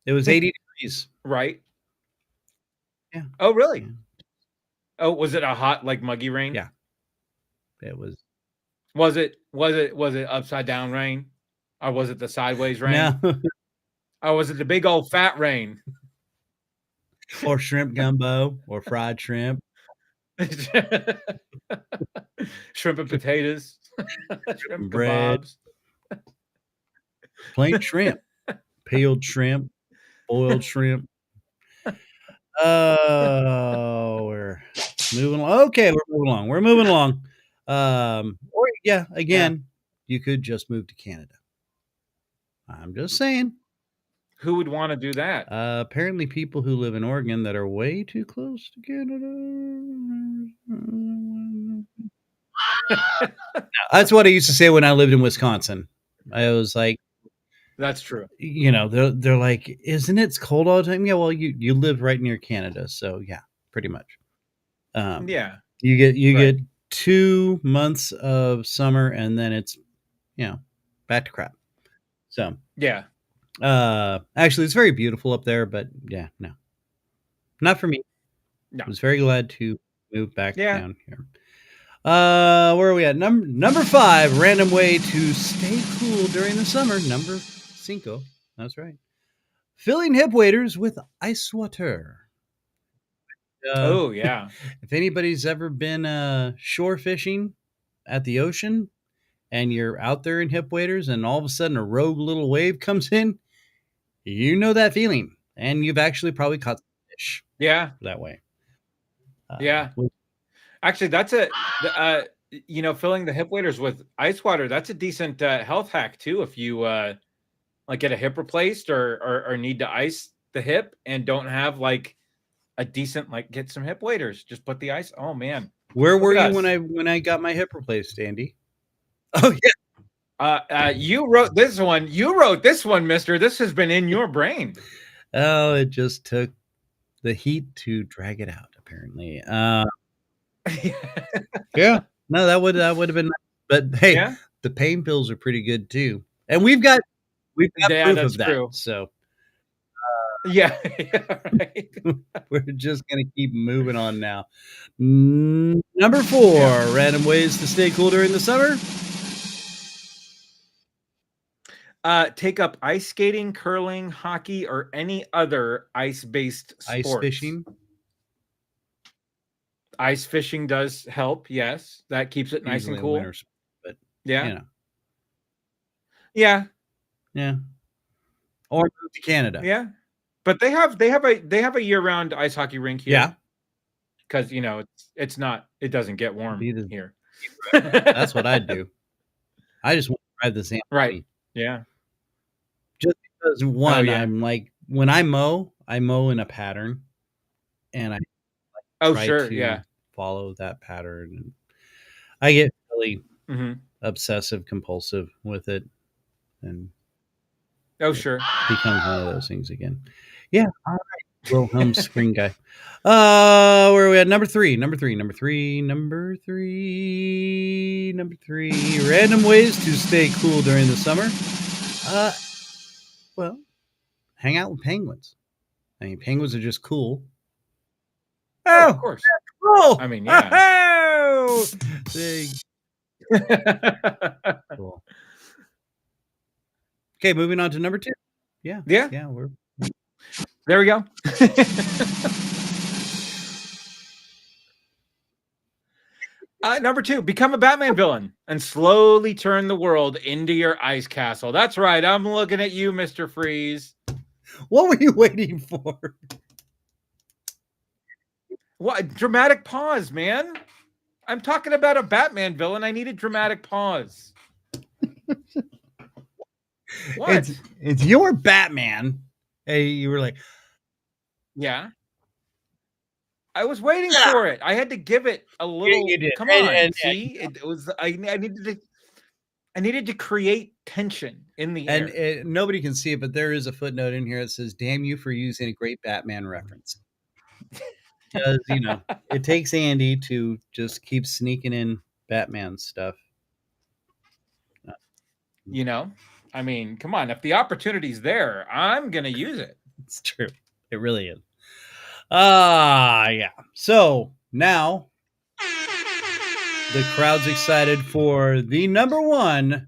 It was 80 degrees. Right. Yeah. Oh, really? Yeah. Oh, was it a hot, like muggy rain? Yeah. It was. Was it upside down rain? Or was it the sideways rain? No. Or was it the big old fat rain? Or shrimp gumbo or fried shrimp. Shrimp and potatoes. Shrimp bread. Kebabs. Plain shrimp. Peeled shrimp. Boiled shrimp. Oh, we're moving along. Okay, we're moving along. Or you could just move to Canada. I'm just saying. Who would want to do that? Apparently people who live in Oregon that are way too close to Canada. That's what I used to say when I lived in Wisconsin. I was like, that's true. They're like, isn't it cold all the time? Yeah, well, you live right near Canada, so yeah, pretty much. Yeah. You get 2 months of summer, and then it's back to crap. So yeah. Actually, it's very beautiful up there, but yeah, no, not for me. No. I was very glad to move back down here. Where are we at? Number 5, random way to stay cool during the summer. Number 5. That's right. Filling hip waders with ice water. Oh, yeah. If anybody's ever been shore fishing at the ocean and you're out there in hip waders and all of a sudden a rogue little wave comes in, you know that feeling. And you've actually probably caught fish. Yeah. That way. Yeah. Actually, that's filling the hip waders with ice water, that's a decent health hack too. If you like get a hip replaced or need to ice the hip and don't have like a decent, like get some hip waders, just put the ice. Oh man. Where were you when I got my hip replaced, Andy? Oh yeah. You wrote this one, mister. This has been in your brain. Oh, it just took the heat to drag it out, apparently. Yeah. No, that would have been nice. But hey, the pain pills are pretty good too. And we've got proof of that. True. So yeah, right. We're just gonna keep moving on now. Number 4, random ways to stay cool during the summer. Take up ice skating, curling, hockey, or any other ice-based sports. Ice fishing. Ice fishing does help. Yes, that keeps it nice and cool. Winter, but yeah. Or move to Canada. Yeah, but they have a year-round ice hockey rink here. Yeah, because it doesn't get warm here. That's what I'd do. I just want to ride the sand. Right. Yeah. Just because I'm like, when I mow in a pattern, and I try to follow that pattern. I get really obsessive compulsive with it, and sure, becomes one of those things again. Yeah, all right. Wilhelm screen guy. Where are we at? Number three. Random ways to stay cool during the summer. Well, hang out with penguins. I mean, penguins are just cool. Oh, of course. Cool. I mean, yeah. Oh, cool. Okay, moving on to number 2. Yeah. We're there we go. Number 2, become a Batman villain and slowly turn the world into your ice castle. That's right. I'm looking at you, Mr. Freeze. What were you waiting for? What dramatic pause, man? I'm talking about a Batman villain. I need a dramatic pause. What? It's your Batman. Hey, you were like, yeah. I was waiting for it. I had to give it a little. You did. Come on, see, it was. I needed to create tension in the air. And nobody can see it, but there is a footnote in here that says, "Damn you for using a great Batman reference." Because it takes Andy to just keep sneaking in Batman stuff. I mean, come on. If the opportunity's there, I'm gonna use it. It's true. It really is. Yeah. So now the crowd's excited for the number 1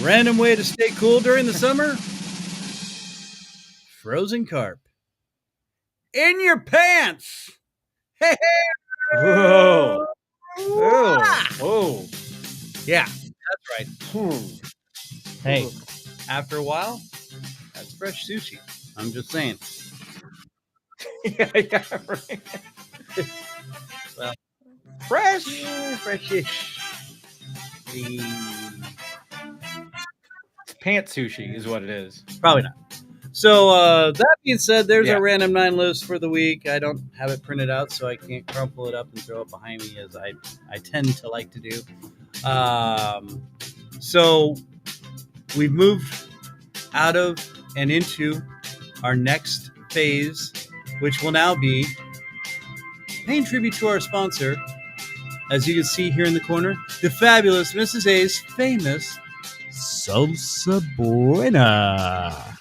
random way to stay cool during the summer. Frozen carp. In your pants. Hey. Whoa. Oh. Yeah, that's right. Hey, after a while, that's fresh sushi. I'm just saying. yeah, right. Well, freshish. Pants sushi is what it is. Probably not. So that being said, there's a random 9 list for the week. I don't have it printed out, so I can't crumple it up and throw it behind me as I tend to like to do. So we've moved out of and into our next phase, which will now be paying tribute to our sponsor. As you can see here in the corner, the fabulous Mrs. A's famous Salsa Buena.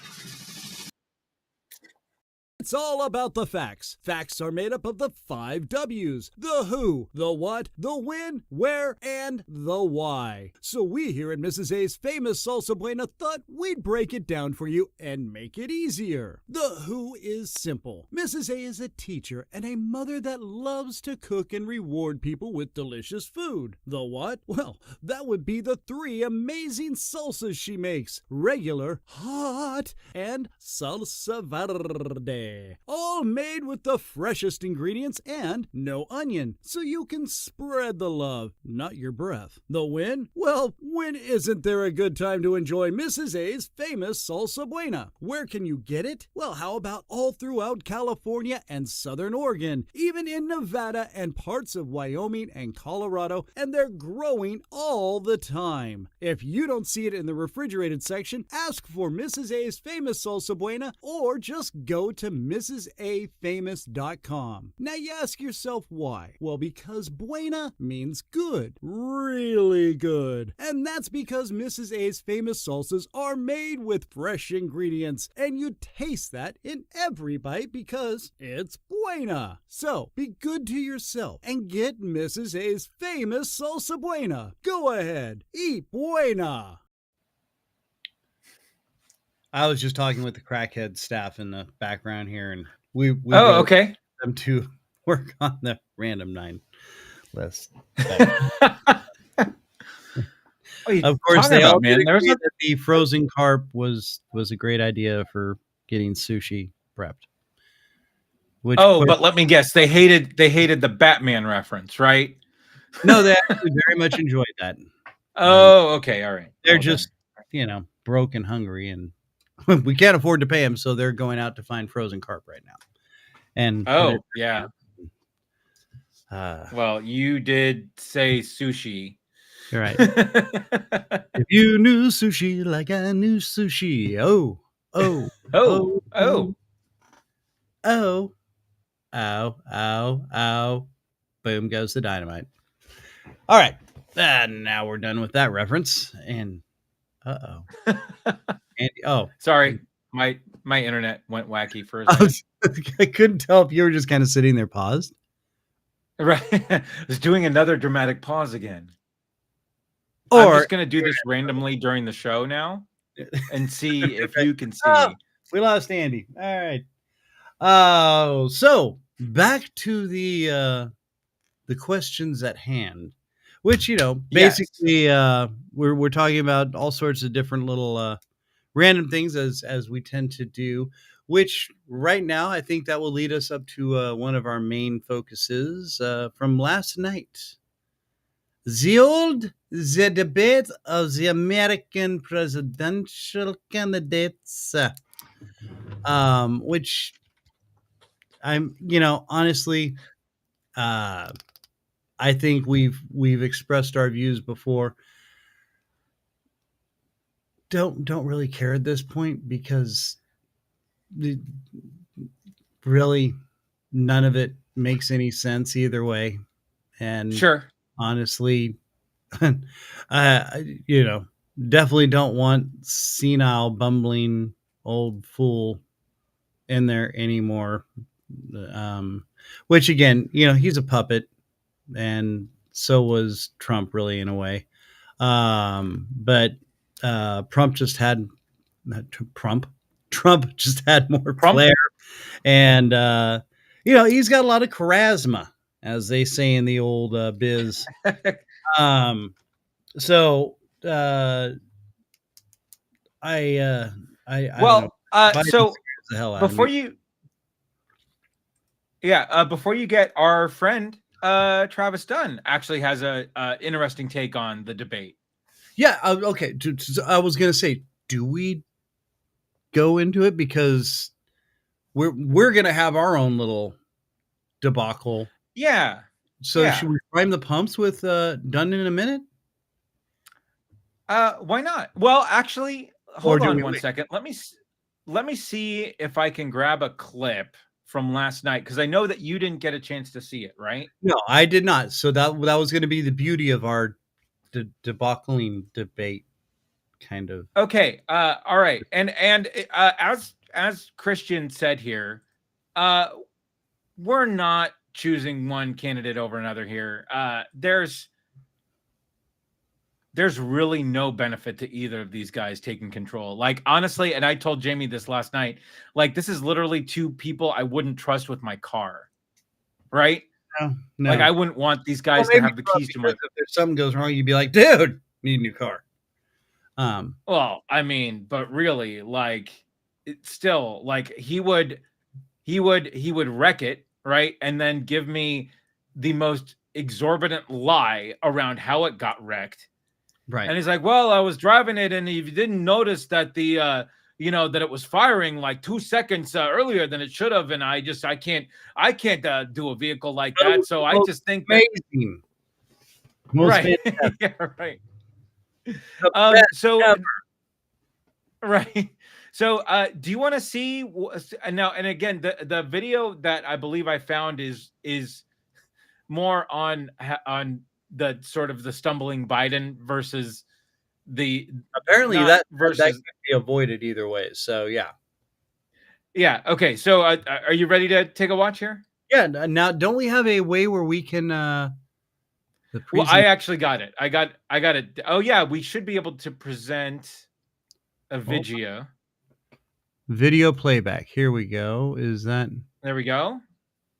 It's all about the facts. Facts are made up of the 5 W's. The who, the what, the when, where, and the why. So we here at Mrs. A's famous Salsa Buena thought we'd break it down for you and make it easier. The who is simple. Mrs. A is a teacher and a mother that loves to cook and reward people with delicious food. The what? Well, that would be the 3 amazing salsas she makes. Regular, hot, and salsa verde. All made with the freshest ingredients and no onion, so you can spread the love, not your breath. The when? Well, when isn't there a good time to enjoy Mrs. A's famous Salsa Buena? Where can you get it? Well, how about all throughout California and Southern Oregon, even in Nevada and parts of Wyoming and Colorado, and they're growing all the time. If you don't see it in the refrigerated section, ask for Mrs. A's famous Salsa Buena or just go to MrsAFamous.com. Now you ask yourself why? Well, because Buena means good, really good. And that's because Mrs. A's famous salsas are made with fresh ingredients, and you taste that in every bite because it's Buena. So be good to yourself and get Mrs. A's famous Salsa Buena. Go ahead, eat Buena. I was just talking with the crackhead staff in the background here, and we okay. Them to work on the random 9 list. Of course, they all agree that the frozen carp was a great idea for getting sushi prepped. But let me guess, they hated the Batman reference, right? No, they actually very much enjoyed that. Oh, okay, all right. They're just broke and hungry, and we can't afford to pay them, so they're going out to find frozen carp right now. And yeah. Well, you did say sushi, You're right. If you knew sushi like I knew sushi, oh, oh, oh, oh. ow, ow, ow. Boom goes the dynamite. All right. Now we're done with that reference. And Sorry, my internet went wacky for a second. I couldn't tell if you were just kind of sitting there paused. Right. I was doing another dramatic pause again. Or I'm just going to do this randomly during the show now and see if you can see. We lost Andy. All right. So back to the questions at hand, which, basically, we're talking about all sorts of different little random things as we tend to do, which right now I think that will lead us up to one of our main focuses from last night. The debate of the American presidential candidates, which I'm, honestly, I think we've expressed our views before. Don't really care at this point because really none of it makes any sense either way. And sure, honestly, definitely don't want senile, bumbling old fool in there anymore. Which again, he's a puppet, and so was Trump, really, in a way. But Trump just had more flair, and he's got a lot of charisma, as they say in the old biz. So before you get, our friend Travis Dunn actually has a interesting take on the debate. Yeah. Okay. I was gonna say, do we go into it, because we're gonna have our own little debacle? Yeah. So should we prime the pumps with Dunn in a Minute? Why not? Well, actually, hold on one second. Let me see if I can grab a clip from last night, because I know that you didn't get a chance to see it, right? No, I did not. So that was going to be the beauty of our debacling debate, kind of. Okay. All right. And as Kristian said here, we're not choosing one candidate over another here. There's really no benefit to either of these guys taking control. Like, honestly, and I told Jamie this last night, like, this is literally two people I wouldn't trust with my car, right? No. Like, I wouldn't want these guys to have the keys to my... If something goes wrong, you'd be like, dude, need a new car. Well, I mean, but really, like, it's still, like, he would wreck it, right? And then give me the most exorbitant lie around how it got wrecked. Right. And he's like, well, I was driving it, and if you didn't notice that the that it was firing like 2 seconds earlier than it should have, and I can't do a vehicle like that. So I just think amazing. Right. Yeah, right. Right. So do you want to see now? And again, the video that I believe I found is more on the sort of the stumbling Biden versus the that can be avoided either way. So yeah. Okay. So are you ready to take a watch here? Yeah. Now, don't we have a way where we can? Well, I actually got it. I got it. Oh yeah, we should be able to present a video. Video playback. Here we go. Is that? There we go.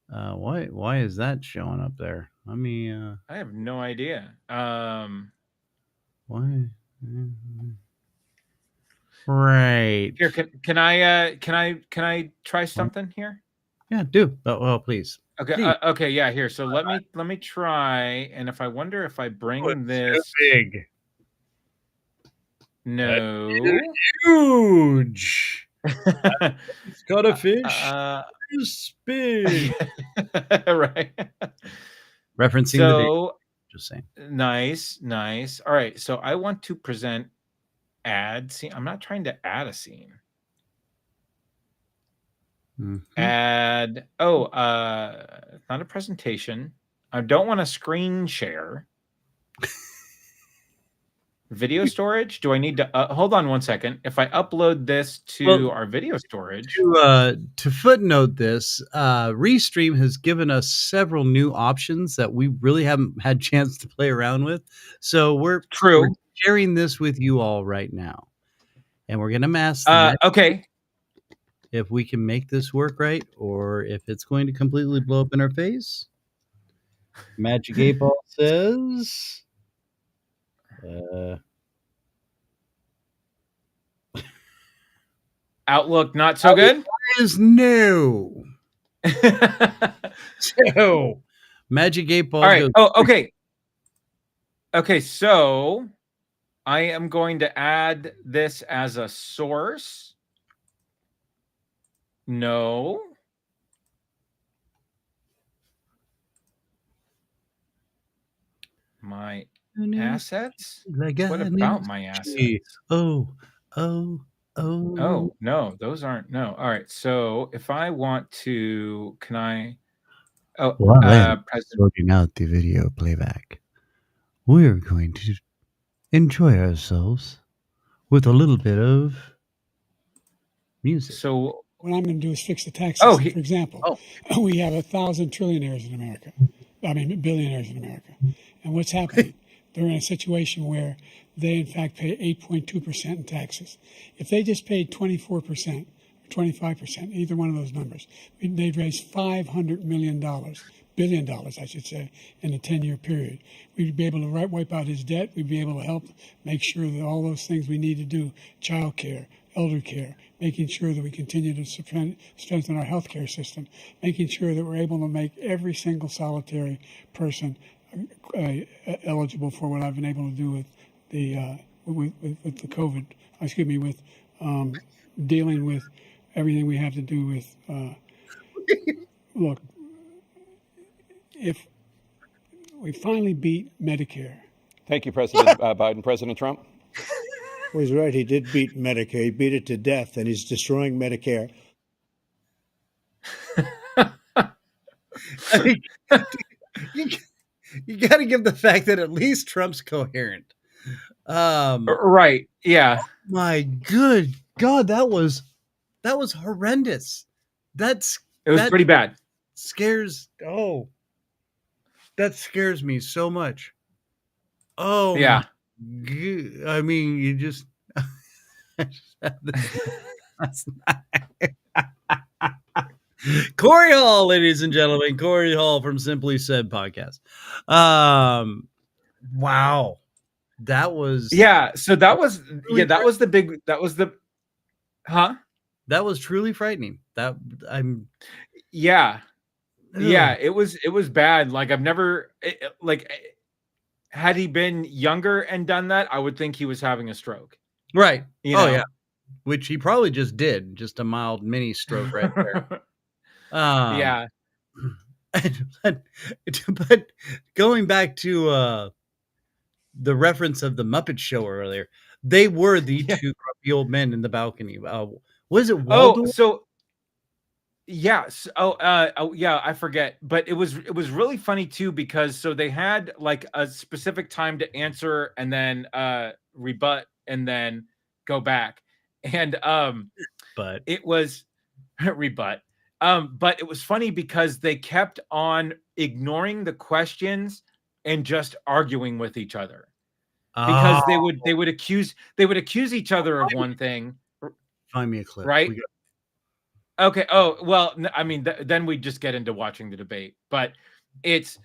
Why is that showing up there? Let me. I have no idea. Why? Right. Here, can I try something here? Yeah, do. Oh, please. Okay. Okay. Yeah. Here. So let me try. And if I wonder if I bring this so big. No. Huge. It's got a fish. It's big. Right. Referencing Just saying. Nice. All right. So I want to present add scene. I'm not trying to add a scene. Add. Oh, not a presentation. I don't want to screen share. Video storage. Do I need to hold on one second? If I upload this to our video storage, to footnote this, Restream has given us several new options that we really haven't had a chance to play around with. So we're sharing this with you all right now, and we're gonna mask. Okay. If we can make this work right, or if it's going to completely blow up in our face. Magic 8 Ball says. Outlook not so good. Is no. So Magic 8 Ball. All right. Okay. Okay, so I am going to add this as a source. No. My assets? What about my assets? Oh, no, those aren't. No. All right. So if I want to, can I? Oh, sorting out the video playback. We're going to enjoy ourselves with a little bit of music. So what I'm going to do is fix the tax system. For example, we have 1,000 trillionaires in America. I mean, billionaires in America. And what's happening? They're in a situation where they, in fact, pay 8.2% in taxes. If they just paid 24%, 25%, either one of those numbers, they'd raise $500 billion, I should say, in a 10-year period. We'd be able to wipe out his debt. We'd be able to help make sure that all those things we need to do, child care, elder care, making sure that we continue to strengthen our healthcare system, making sure that we're able to make every single solitary person eligible for what I've been able to do with the with the COVID. Excuse me, with dealing with everything we have to do with. Look, if we finally beat Medicare. Thank you, President Biden. President Trump. Well, he's right. He did beat Medicare. He beat it to death, and he's destroying Medicare. I mean, you got to give the fact that at least Trump's coherent. Right. Yeah. My good God, that was horrendous. It was pretty bad. That scares me so much. Oh yeah. I mean, you just Corey Hall, ladies and gentlemen, Corey Hall from Simply Said Podcast. Wow. That was so that was that was truly frightening. It was bad. Like I've never had he been younger and done that, I would think he was having a stroke. Right. You know? Yeah. Which he probably just did, just a mild mini stroke right there. Yeah. But going back to the reference of the Muppet Show earlier, they were the two grumpy old men in the balcony. Was it Waldorf? I forget. But it was really funny too, because so they had like a specific time to answer and then rebut and then go back. And but it was rebut. But it was funny because they kept on ignoring the questions and just arguing with each other. Because they would accuse each other of one thing. Find me a clip. Right? Okay. Oh, well, I mean, then we just get into watching the debate. But it's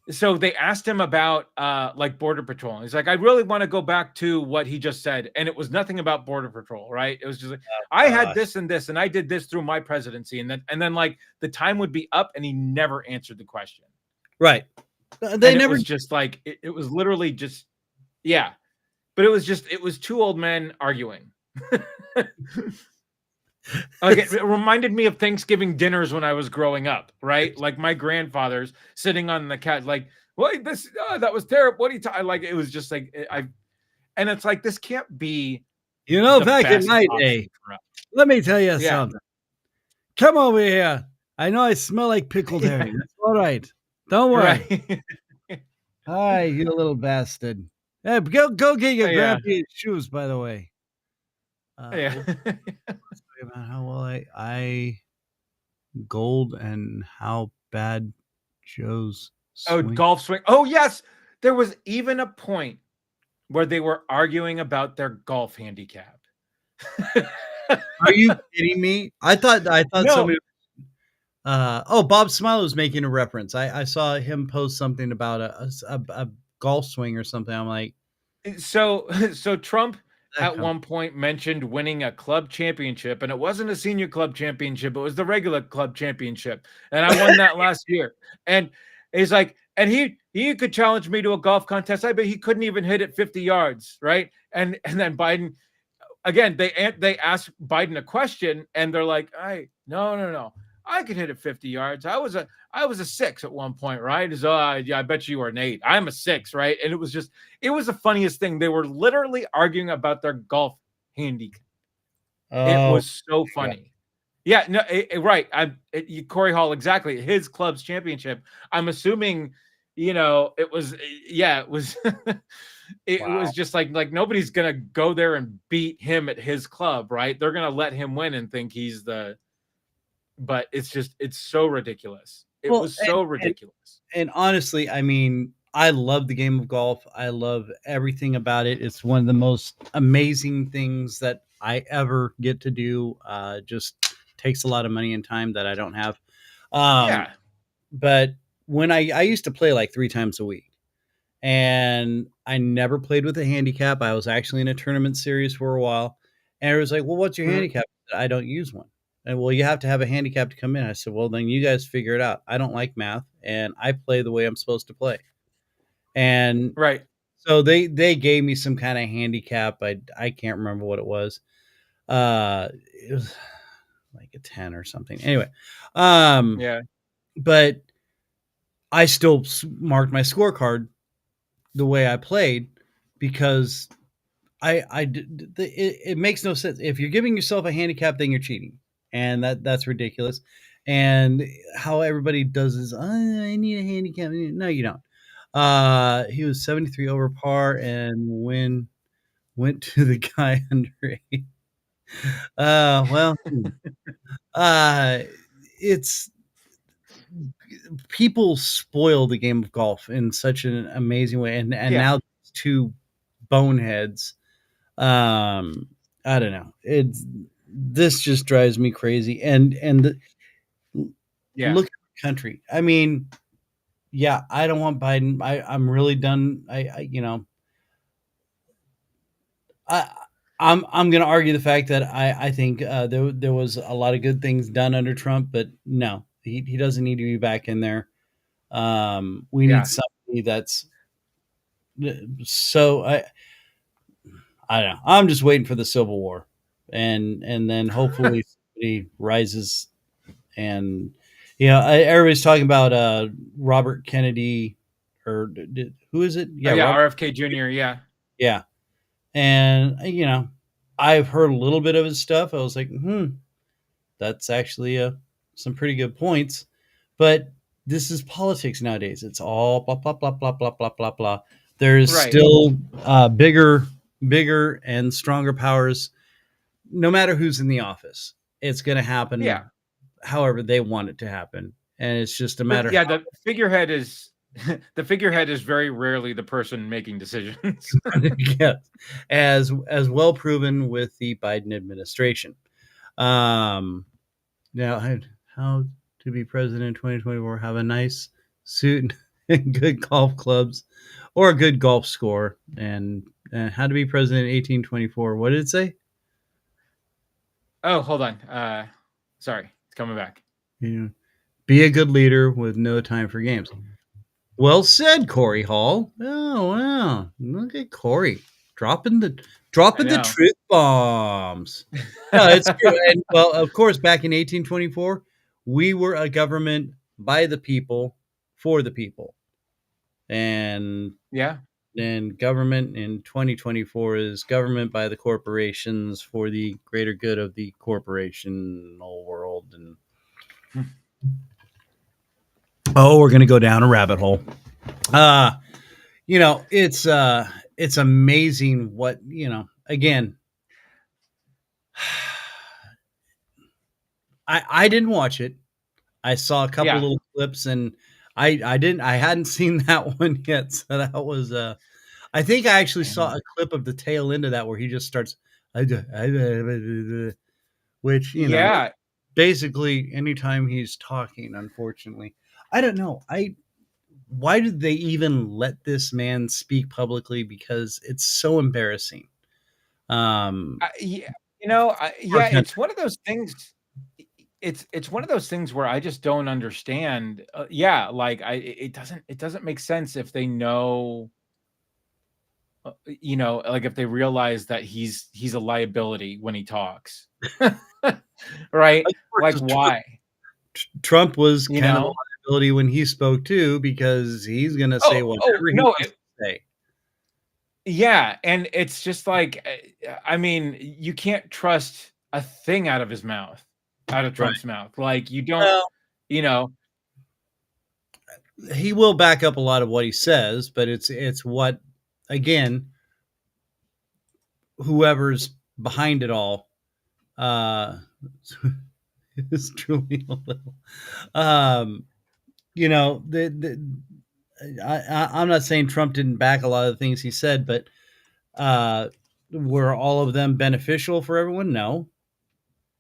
so they asked him about like Border Patrol. He's like, I really want to go back to what he just said. And it was nothing about Border Patrol, right? It was just like, I had this and this, and I did this through my presidency. And then like the time would be up and he never answered the question. Right. It was just like, it was literally just, yeah. But it was two old men arguing. Okay, it reminded me of Thanksgiving dinners when I was growing up, right? Like my grandfather's sitting on the couch, like Wait, that was terrible. What are you talking? Like, it was just like and it's like, this can't be. Back in my day, let me tell you something. Come over here. I know I smell like pickled herring. That's all right. Don't worry. Right. All right, you little bastard. Hey, go get your grandpa's shoes, by the way. About how well I gold and how bad Joe's swing. Golf swing. Oh, yes. There was even a point where they were arguing about their golf handicap. Are you kidding me? I thought No. somebody. Bob Smiley was making a reference. I saw him post something about a golf swing or something. I'm like, so Trump at one point mentioned winning a club championship, and it wasn't a senior club championship, it was the regular club championship, and I won that last year. And he's like, and he could challenge me to a golf contest. I bet he couldn't even hit it 50 yards, right? And then Biden, again, they asked Biden a question, and they're like, no, I could hit it 50 yards. I was a 6 at one point, right? I bet you were an 8. I'm a 6, right? And it was the funniest thing. They were literally arguing about their golf handicap. It was so funny. Yeah, no, right. Corey Hall, exactly. His club's championship. I'm assuming, it was. It was. It was just like nobody's gonna go there and beat him at his club, right? They're gonna let him win and think he's the. But it's so ridiculous. It was so ridiculous. And honestly, I mean, I love the game of golf. I love everything about it. It's one of the most amazing things that I ever get to do. Just takes a lot of money and time that I don't have. But when I used to play like 3 times a week, and I never played with a handicap. I was actually in a tournament series for a while, and it was like, well, what's your handicap? I don't use one. And well, you have to have a handicap to come in. I said, well, then you guys figure it out. I don't like math, and I play the way I'm supposed to play. And right. So they gave me some kind of handicap. I can't remember what it was. It was like a 10 or something. Anyway. But I still marked my scorecard the way I played, because it makes no sense. If you're giving yourself a handicap, then you're cheating. And that's ridiculous. And how everybody does is, I need a handicap. No, you don't. He was 73 over par and went to the guy under 8. It's people spoil the game of golf in such an amazing way. And now 2 boneheads. I don't know. This just drives me crazy. And look at the country. I mean, I don't want Biden. I'm really done. I'm going to argue the fact that I think there was a lot of good things done under Trump, but no, he doesn't need to be back in there. We need somebody that's so. I don't know. I'm just waiting for the Civil War, and then hopefully somebody rises. And everybody's talking about Robert Kennedy, or who is it? RFK Jr. Yeah. And I've heard a little bit of his stuff. I was like, that's actually some pretty good points. But this is politics nowadays. It's all blah blah blah blah blah blah blah blah. There's still bigger and stronger powers. No matter who's in the office, it's going to happen. However they want it to happen, and it's just a matter. The figurehead is very rarely the person making decisions. Yes, as well proven with the Biden administration. Now, how to be president in 2024? Have a nice suit and good golf clubs, or a good golf score. And how to be president in 1824? What did it say? Oh, hold on. Sorry, it's coming back. Be a good leader with no time for games. Well said, Corey Hall. Oh wow, look at Corey dropping the truth bombs. No, it's true. And well, of course, back in 1824, we were a government by the people, for the people. and Yeah. and government in 2024 is government by the corporations for the greater good of the corporational world. And we're going to go down a rabbit hole. It's amazing what, again, I didn't watch it. I saw a couple little clips, and I hadn't seen that one yet. So that was I think I actually saw a clip of the tail end of that where he just starts, which, basically anytime he's talking, unfortunately, I don't know. Why did they even let this man speak publicly? Because it's so embarrassing. It's one of those things. It's one of those things where I just don't understand. It doesn't make sense if they know, like if they realize that he's a liability when he talks, right? Like why? Trump was kind of a liability when he spoke too, because he's going to say whatever he wants to say. Yeah, and it's just like, I mean, you can't trust a thing out of his mouth, out of Trump's mouth. Like you don't, he will back up a lot of what he says, but it's what, again, whoever's behind it all is truly a little, I'm not saying Trump didn't back a lot of the things he said, but were all of them beneficial for everyone? No.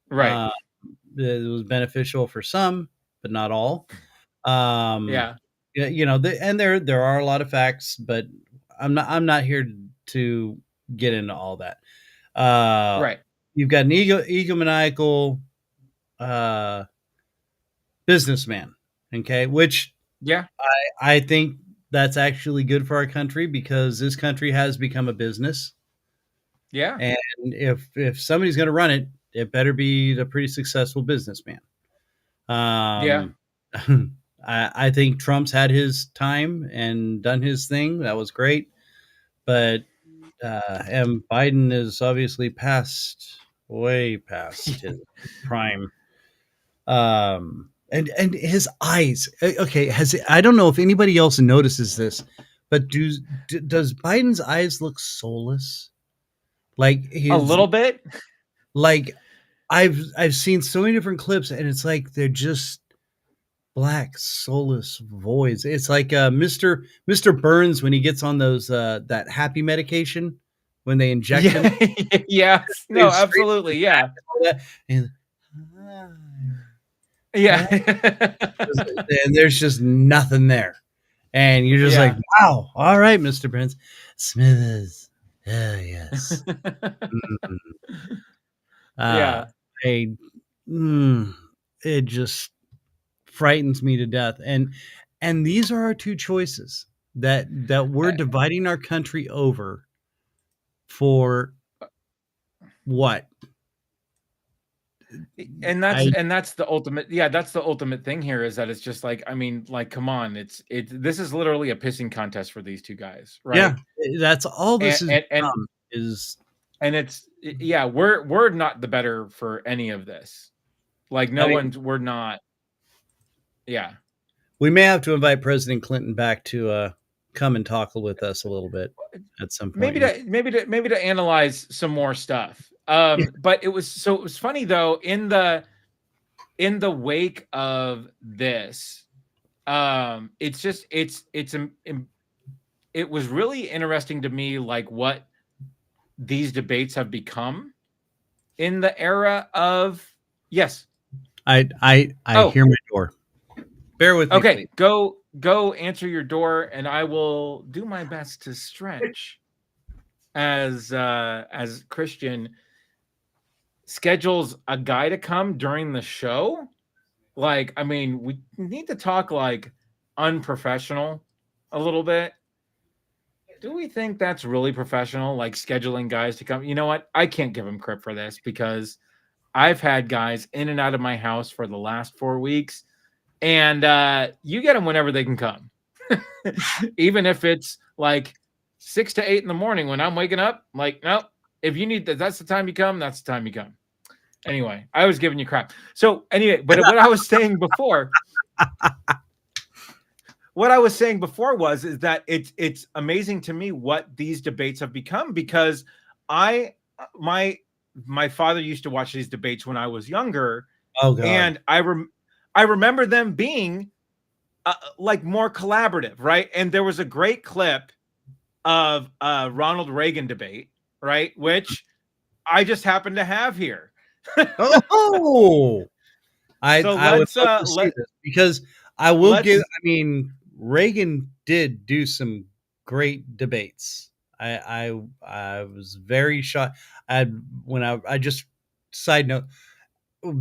Right. It was beneficial for some, but not all. Yeah. And there are a lot of facts, but I'm not here to get into all that. Right. You've got an egomaniacal businessman, okay, which I think that's actually good for our country, because this country has become a business. Yeah. And if somebody's going to run it, it better be a pretty successful businessman. I think Trump's had his time and done his thing. That was great. But and Biden is obviously way past his prime. And his eyes. Okay, I don't know if anybody else notices this, but does Biden's eyes look soulless? Like a little bit. Like I've seen so many different clips, and it's like they're just black, soulless voids. It's like Mr. Burns when he gets on those that happy medication when they inject him. Yeah. No, absolutely. Yeah. And and there's just nothing there. And you're just like, wow, all right, Mr. Burns. Smithers. Yes. It just frightens me to death. And these are our two choices that we're dividing our country over for what? And that's the ultimate. Yeah, that's the ultimate thing here, is that it's just like, I mean, like, come on, this is literally a pissing contest for these two guys, right? Yeah, that's all this is. And it's we're not the better for any of this. Like we're not. Yeah. We may have to invite President Clinton back to come and talk with us a little bit at some point. Maybe to analyze some more stuff. But it was funny though, in the wake of this, it was really interesting to me, like what these debates have become in the era of I hear my door. Bear with me. Okay, please. Go answer your door, and I will do my best to stretch as Kristian schedules a guy to come during the show. Like, I mean, we need to talk like unprofessional a little bit. Do we think that's really professional, like scheduling guys to come? You know what? I can't give him credit for this, because I've had guys in and out of my house for the last 4 weeks, and you get them whenever they can come. Even if it's like 6 to 8 in the morning when I'm waking up, like, nope, if you need that, that's the time you come, that's the time you come. Anyway, I was giving you crap. So anyway, but what I was saying before, is that it's amazing to me what these debates have become, because my father used to watch these debates when I was younger. Oh God. And I remember them being like more collaborative, right? And there was a great clip of Ronald Reagan debate, right? Which I just happen to have here. Oh, I would love to see this, because I will give. I mean, Reagan did do some great debates. I was very shocked. I just, side note,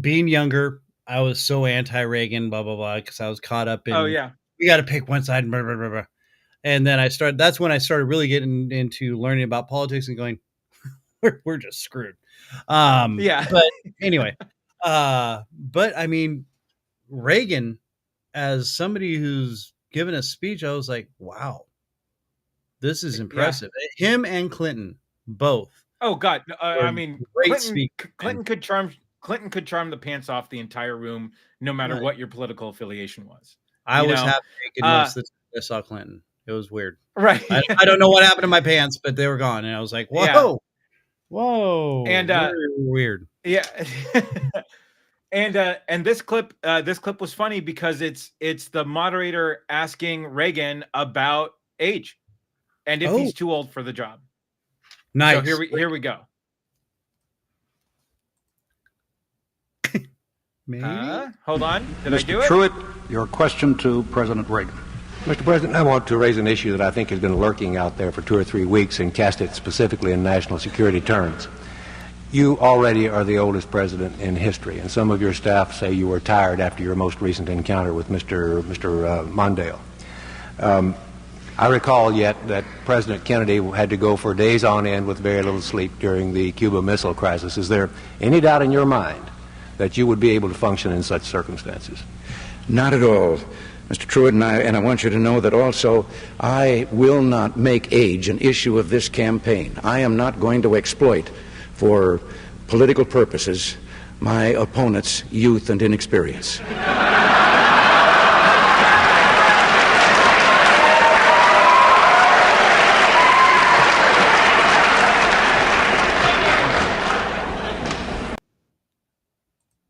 being younger, I was so anti-Reagan, blah blah blah, because I was caught up in. Oh yeah, we got to pick one side, blah, blah, blah, blah. And then that's when I started really getting into learning about politics and going, we're just screwed. Yeah. But anyway, but I mean, Reagan, as somebody who's given a speech, I was like, wow, this is impressive. Yeah. Him and Clinton both. Oh God. I mean, great Clinton could charm the pants off the entire room, no matter what your political affiliation was. I was half naked most of the time I saw Clinton. It was weird. Right. I don't know what happened to my pants, but they were gone. And I was like, whoa. Yeah. Whoa. And weird. Yeah. And this clip was funny because it's the moderator asking Reagan about age and if he's too old for the job. Nice. So here we go. Maybe. Hold on. Did Mr. I do it? Truitt, your question to President Reagan. Mr. President, I want to raise an issue that I think has been lurking out there for 2 or 3 weeks and cast it specifically in national security terms. You already are the oldest president in history, and some of your staff say you were tired after your most recent encounter with Mr. Mondale. I recall yet that President Kennedy had to go for days on end with very little sleep during the Cuba Missile Crisis. Is there any doubt in your mind that you would be able to function in such circumstances? Not at all, Mr. Truitt, and I want you to know that also I will not make age an issue of this campaign. I am not going to exploit for political purposes my opponent's youth and inexperience.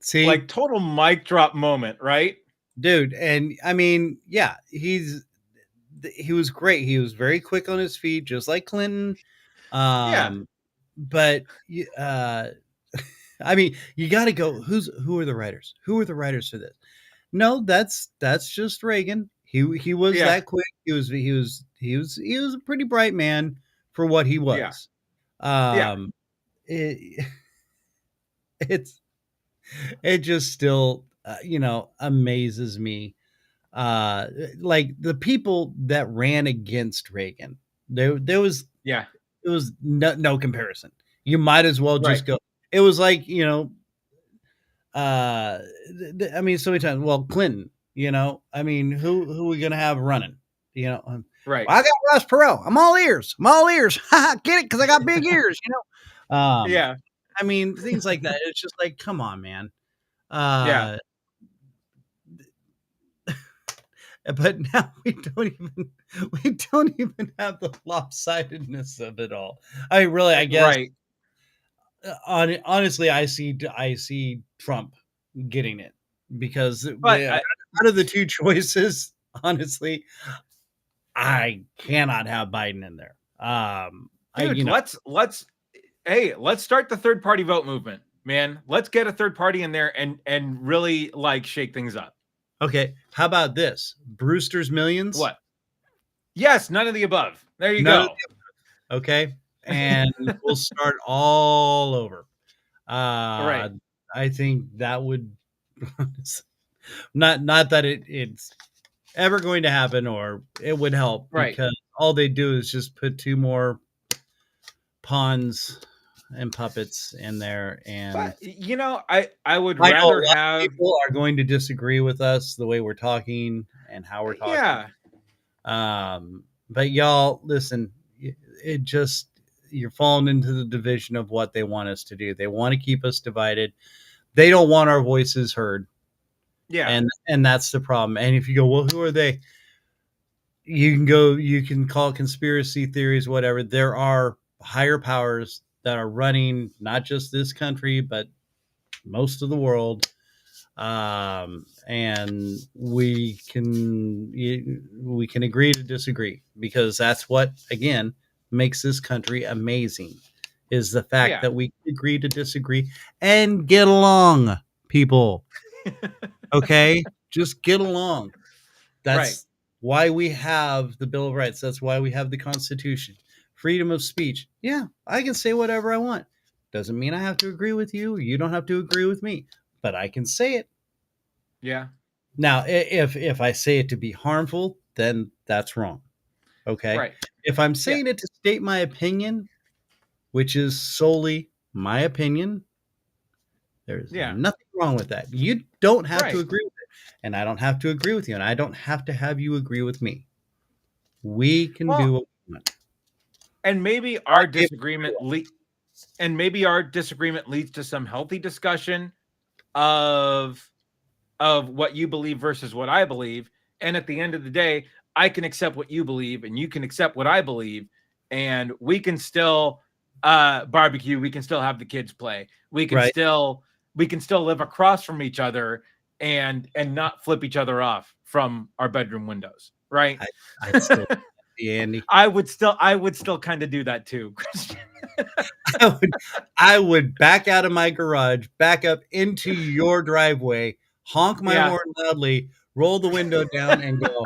See, like total mic drop moment, right? Dude, and I mean, yeah, he was great. He was very quick on his feet, just like Clinton. But I mean, you got to go. Who are the writers? Who are the writers for this? No, that's just Reagan. He was that quick. He was a pretty bright man for what he was. It just still amazes me. Like the people that ran against Reagan, there was it was no comparison. You might as well just go. It was like, I mean, so many times. Well, Clinton, I mean, who are we gonna have running? Right. Well, I got Ross Perot. I'm all ears. Get it? Because I got big ears. Yeah. I mean, things like that. It's just like, come on, man. Yeah. But now we don't even have the lopsidedness of it all. I mean, really, I guess. Right. Honestly, I see Trump getting it because out of the two choices, honestly, I cannot have Biden in there. Dude, let's start the third party vote movement, man. Let's get a third party in there and really like shake things up. Okay, how about this? Brewster's Millions? What? Yes, none of the above. There you go. Okay, and we'll start all over. Right. I think that would not that it's ever going to happen, or it would help, right? Because all they do is just put 2 more pawns and puppets in there, and I would rather have people are going to disagree with us the way we're talking and how we're talking. But y'all, listen, it just, you're falling into the division of what they want us to do. They want to keep us divided. They don't want our voices heard. Yeah. And that's the problem. And if you go, well, who are they? You can call it conspiracy theories, whatever. There are higher powers that are running not just this country, but most of the world. And we can agree to disagree, because that's what, again, makes this country amazing, is the fact that we agree to disagree and get along, people. Okay, just get along. That's why we have the Bill of Rights. That's why we have the Constitution. Freedom of speech. Yeah, I can say whatever I want. Doesn't mean I have to agree with you. You don't have to agree with me, but I can say it. Yeah. Now, if I say it to be harmful, then that's wrong. Okay. Right. If I'm saying it to state my opinion, which is solely my opinion, there's nothing wrong with that. You don't have to agree with it, and I don't have to agree with you, and I don't have to have you agree with me. We can do what we want. And maybe our disagreement leads to some healthy discussion of what you believe versus what I believe. And at the end of the day, I can accept what you believe and you can accept what I believe, and we can still barbecue. We can still have the kids play. We can still live across from each other and not flip each other off from our bedroom windows. Right. I'd still Andy. I would still kind of do that too, Kristian. I would back out of my garage, back up into your driveway, honk my horn loudly, roll the window down, and go.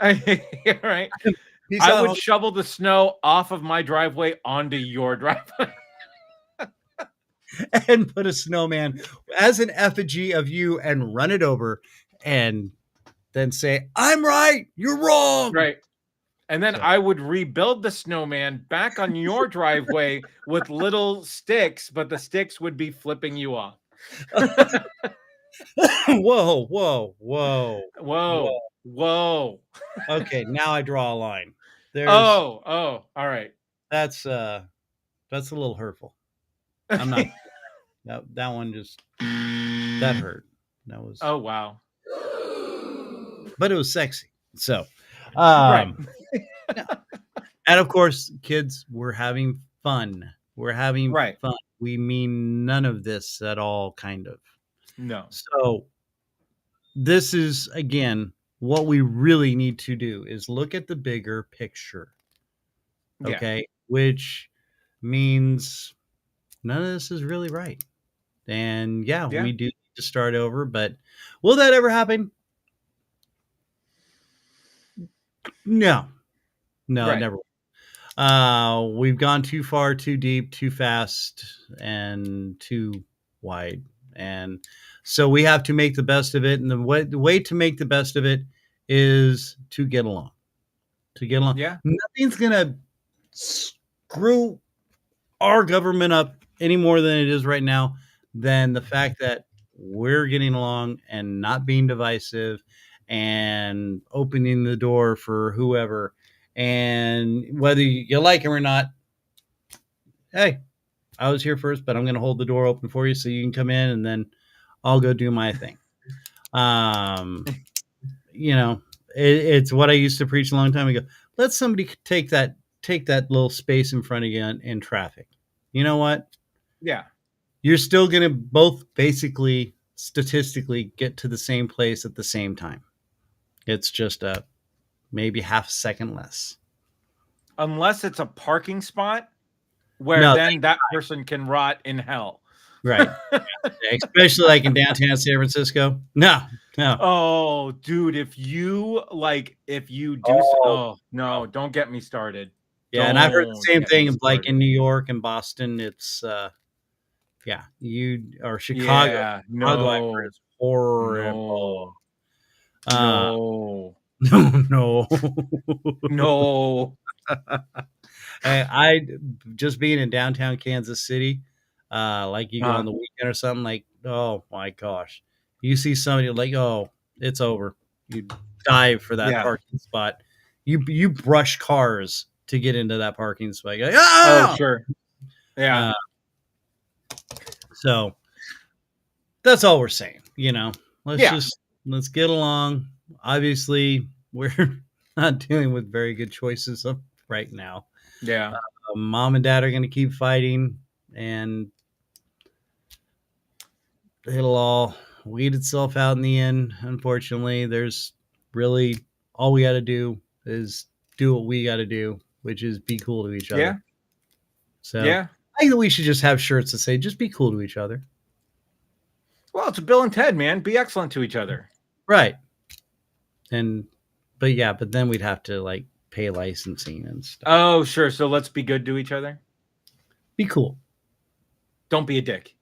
Right. I would shovel the snow off of my driveway onto your driveway. And put a snowman as an effigy of you and run it over, and then say, I'm right, you're wrong. Right. And then I would rebuild the snowman back on your driveway with little sticks, but the sticks would be flipping you off. Whoa. Okay, now I draw a line. All right. That's a little hurtful. I'm not. that one just that hurt. That was. Oh wow. But it was sexy. So, and of course, kids, we're having fun. We're having fun. We mean none of this at all, kind of. No. So this is, again, what we really need to do is look at the bigger picture. Okay. Which means none of this is really right. And we do need to start over, but will that ever happen? No, it never will. We've gone too far, too deep, too fast, and too wide. And so we have to make the best of it. And the way to make the best of it is to get along. Yeah. Nothing's going to screw our government up any more than it is right now than the fact that we're getting along and not being divisive and opening the door for whoever. And whether you like him or not, hey, I was here first, but I'm going to hold the door open for you so you can come in, and then I'll go do my thing. It's what I used to preach a long time ago. Let somebody take that little space in front of you in traffic. You know what? Yeah. You're still going to both basically statistically get to the same place at the same time. It's just maybe half a second less. Unless it's a parking spot where then that person can rot in hell. Right. Especially like in downtown San Francisco. No. Oh, dude, if you do no, don't get me started. Yeah, and I've heard the same thing like in New York and Boston. It's or Chicago. Yeah, Chicago is horrible. No. I just being in downtown Kansas City, like you go on the weekend or something, like, oh my gosh, you see somebody like, oh, it's over. dive for that Yeah. parking spot. You brush cars to get into that parking spot. You're like, Oh, sure. Yeah. So that's all we're saying. Let's get along. Obviously, we're not dealing with very good choices right now. Yeah. Mom and dad are going to keep fighting, and it'll all weed itself out in the end. Unfortunately, there's really all we got to do is do what we got to do, which is be cool to each other. Yeah. So yeah. I think that we should just have shirts that say, just be cool to each other. Well, it's Bill and Ted, man. Be excellent to each other. Right. But then we'd have to like pay licensing and stuff. Oh, sure. So let's be good to each other. Be cool. Don't be a dick.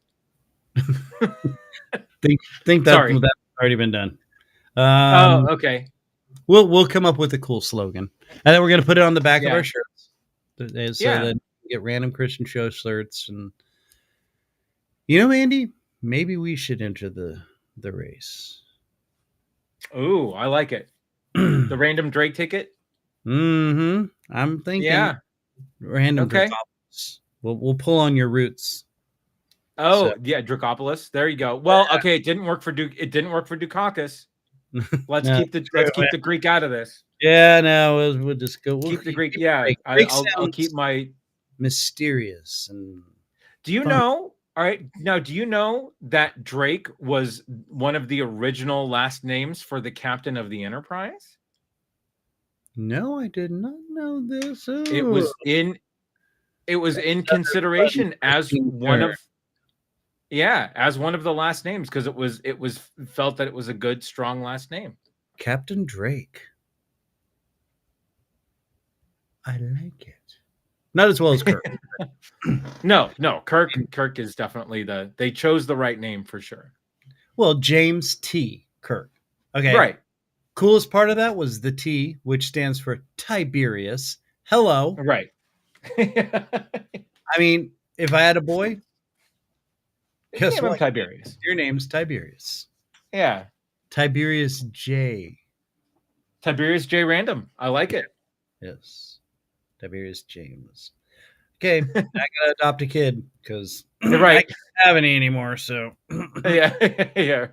think Sorry. that's already been done. Okay. We'll come up with a cool slogan, and then we're gonna put it on the back of our shirts, so that we get Random Christian Show shirts. And Andy, maybe we should enter the race. Ooh, I like it. The random Drake ticket. Mm-hmm. I'm thinking. Random. Okay. We'll pull on your roots. Oh, yeah, Dracopolis. There you go. Well, okay, it didn't work for Dukakis. Let's keep the Greek out of this. Yeah, no, we'll just go. Keep the Greek. Yeah, I'll keep my mysterious. And do you know? All right, now do you know that Drake was one of the original last names for the captain of the Enterprise? No, I did not know this. Ooh. It was in consideration as one of. Yeah, as one of the last names, because it was felt that it was a good, strong last name. Captain Drake. I like it. Not as well as Kirk. No, Kirk is definitely they chose the right name for sure. Well, James T. Kirk. Okay. Right. Coolest part of that was the T, which stands for Tiberius. Hello. Right. I mean, if I had a boy, guess what? Tiberius. Your name's Tiberius. Yeah. Tiberius J. Tiberius J. Random. I like it. Yes. Tiberius James. Okay. I gotta adopt a kid because right. I can't have any anymore. So yeah.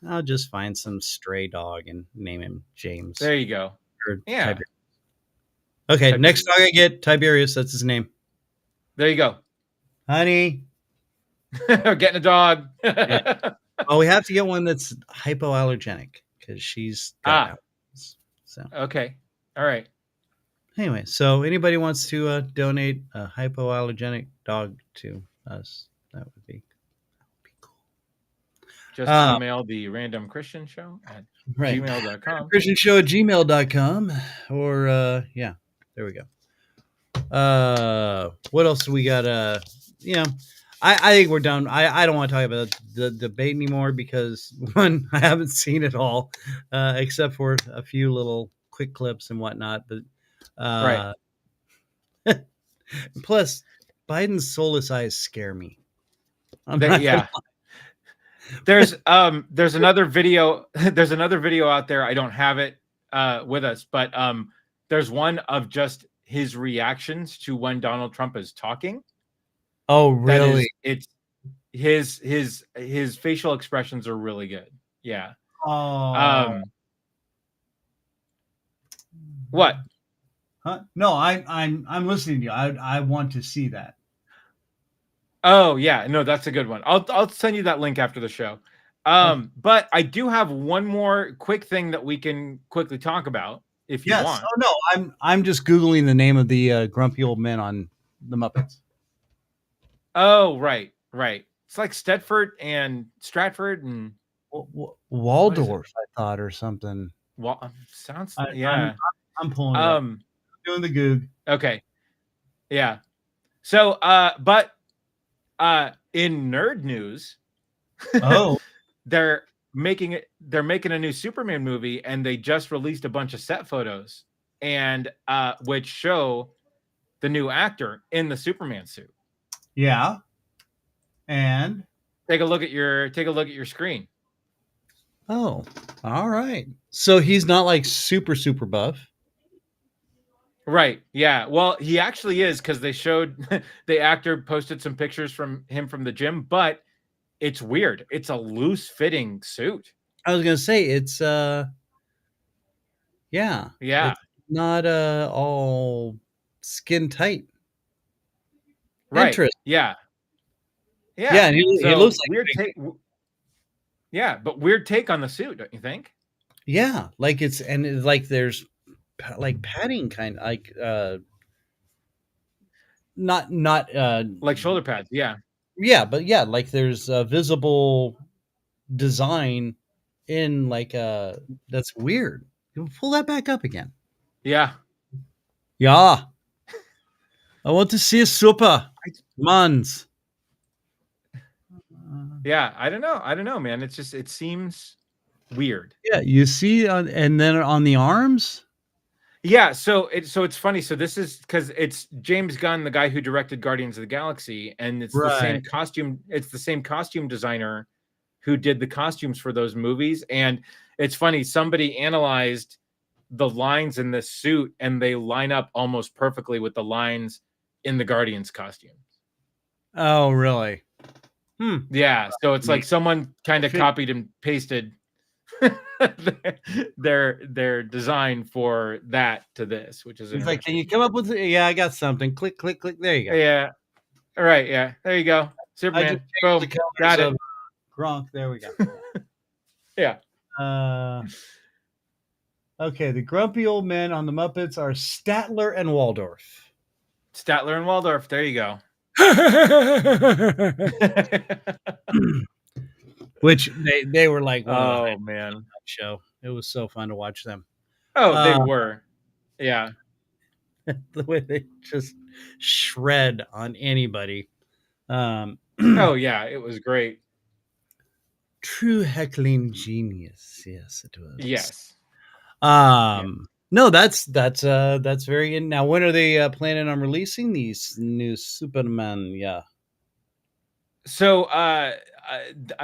I'll just find some stray dog and name him James. There you go. Yeah. Tiberius. Okay. Tiberius. Next dog I get, Tiberius. That's his name. There you go. Honey. Getting a dog. Yeah. Oh, we have to get one that's hypoallergenic because she's got allergies. So okay. All right. Anyway, so anybody wants to donate a hypoallergenic dog to us, that would be cool. Just email the Random Christian Show at gmail.com. Christian Show at gmail.com. Or there we go. What else do we got? I think we're done. I don't want to talk about the debate anymore because one, I haven't seen it all, except for a few little quick clips and whatnot. But right. Plus, Biden's soulless eyes scare me. There's another video. There's another video out there. I don't have it with us, but there's one of just his reactions to when Donald Trump is talking. Oh, really? It's his facial expressions are really good. Yeah. Oh. What? Huh? No, I'm listening to you. I want to see that. Oh yeah, no, that's a good one. I'll send you that link after the show. But I do have one more quick thing that we can quickly talk about if you want. Oh no, I'm just Googling the name of the grumpy old men on the Muppets. Oh right. It's like Stedford and Stratford and Waldorf, I thought, or something. Well, sounds I'm pulling it up. I'm doing the Goog. Okay. Yeah. So but in nerd news, they're making a new Superman movie, and they just released a bunch of set photos and which show the new actor in the Superman suit. Yeah. And take a look at your screen. Oh, all right. So he's not like super buff. Right. Yeah. Well, he actually is, because they showed the actor posted some pictures from him from the gym, but it's weird. It's a loose fitting suit. I was gonna say it's Yeah. it's not all skin tight. Right. Interesting. Yeah. Yeah. Yeah, and he looks like weird take. Yeah, but weird take on the suit, don't you think? Yeah, like it's like there's like padding kind of like not like shoulder pads. Yeah. Yeah, but yeah, like there's a visible design in like that's weird. You pull that back up again. Yeah. Yeah. I want to see a super mans. Yeah, I don't know, man. It's just, it seems weird. Yeah, you see and then on the arms? Yeah, so it's funny. So this is because it's James Gunn, the guy who directed Guardians of the Galaxy, and it's the same costume. It's the same costume designer who did the costumes for those movies. And it's funny, somebody analyzed the lines in this suit, and they line up almost perfectly with the lines in the Guardians costume. Oh, really? Yeah, so it's like someone kind of copied and pasted their design for that to this, which is like, can you come up with yeah, I got something. Click, click, click. There you go. Yeah. All right, yeah. There you go. Superman. Boom. Got it. Gronk. There we go. Yeah. Okay, the grumpy old men on the Muppets are Statler and Waldorf. Statler and Waldorf. There you go. Which they were like, oh man, show. It was so fun to watch them. Oh, they were. Yeah. The way they just shred on anybody. Oh yeah, it was great. True heckling genius. Yes, it was. Yes. No, that's very good. Now, when are they planning on releasing these new Superman? Yeah. So I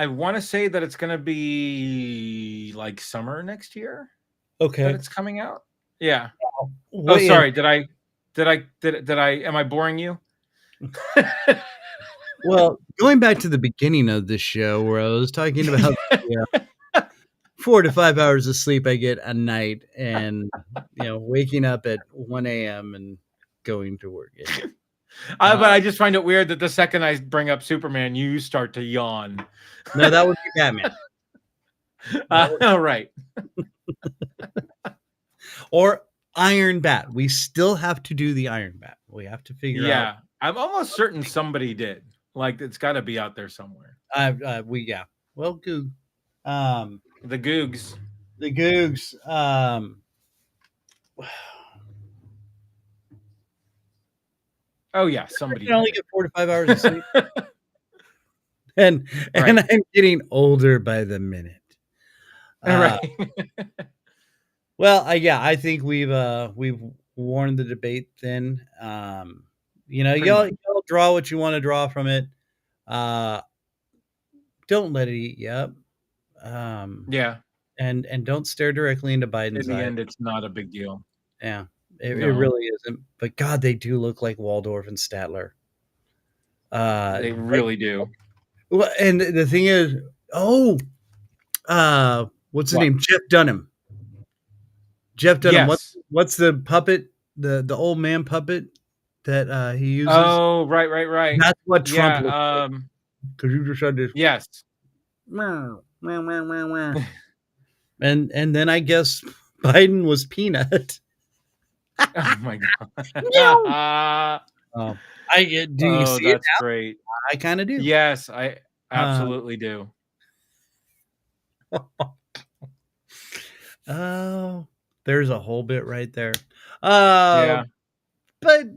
want to say that it's going to be like summer next year. Okay. That it's coming out. Yeah. Oh, sorry. Did I? Am I boring you? Well, going back to the beginning of this show where I was talking about 4 to 5 hours of sleep I get a night, and waking up at 1 a.m. and going to work. But I just find it weird that the second I bring up Superman, you start to yawn. No, that would be Batman. All right. Or Iron Bat. We still have to do the Iron Bat. We have to figure out. Yeah, I'm almost certain somebody did. Like, it's got to be out there somewhere. Well, Goog. The Googs. The Googs. Oh yeah, somebody can only get 4 to 5 hours of sleep. and I'm getting older by the minute. Right. Well, I think we've worn the debate thin. Y'all draw what you want to draw from it. Don't let it eat you up. Yeah. And don't stare directly into Biden's eye. In the eye. end, it's not a big deal. Yeah. It really isn't. But God, they do look like Waldorf and Statler. They really do. Well, and the thing is, what's his name? Jeff Dunham. Jeff Dunham. Yes. What's the puppet? The old man puppet that he uses? Oh, right. That's what Trump looks like. Because you just said this. Yes. And then I guess Biden was Peanut. Oh my God. Do you see it? That's great. I kind of do. Yes, I absolutely do. Oh, there's a whole bit right there. Yeah. But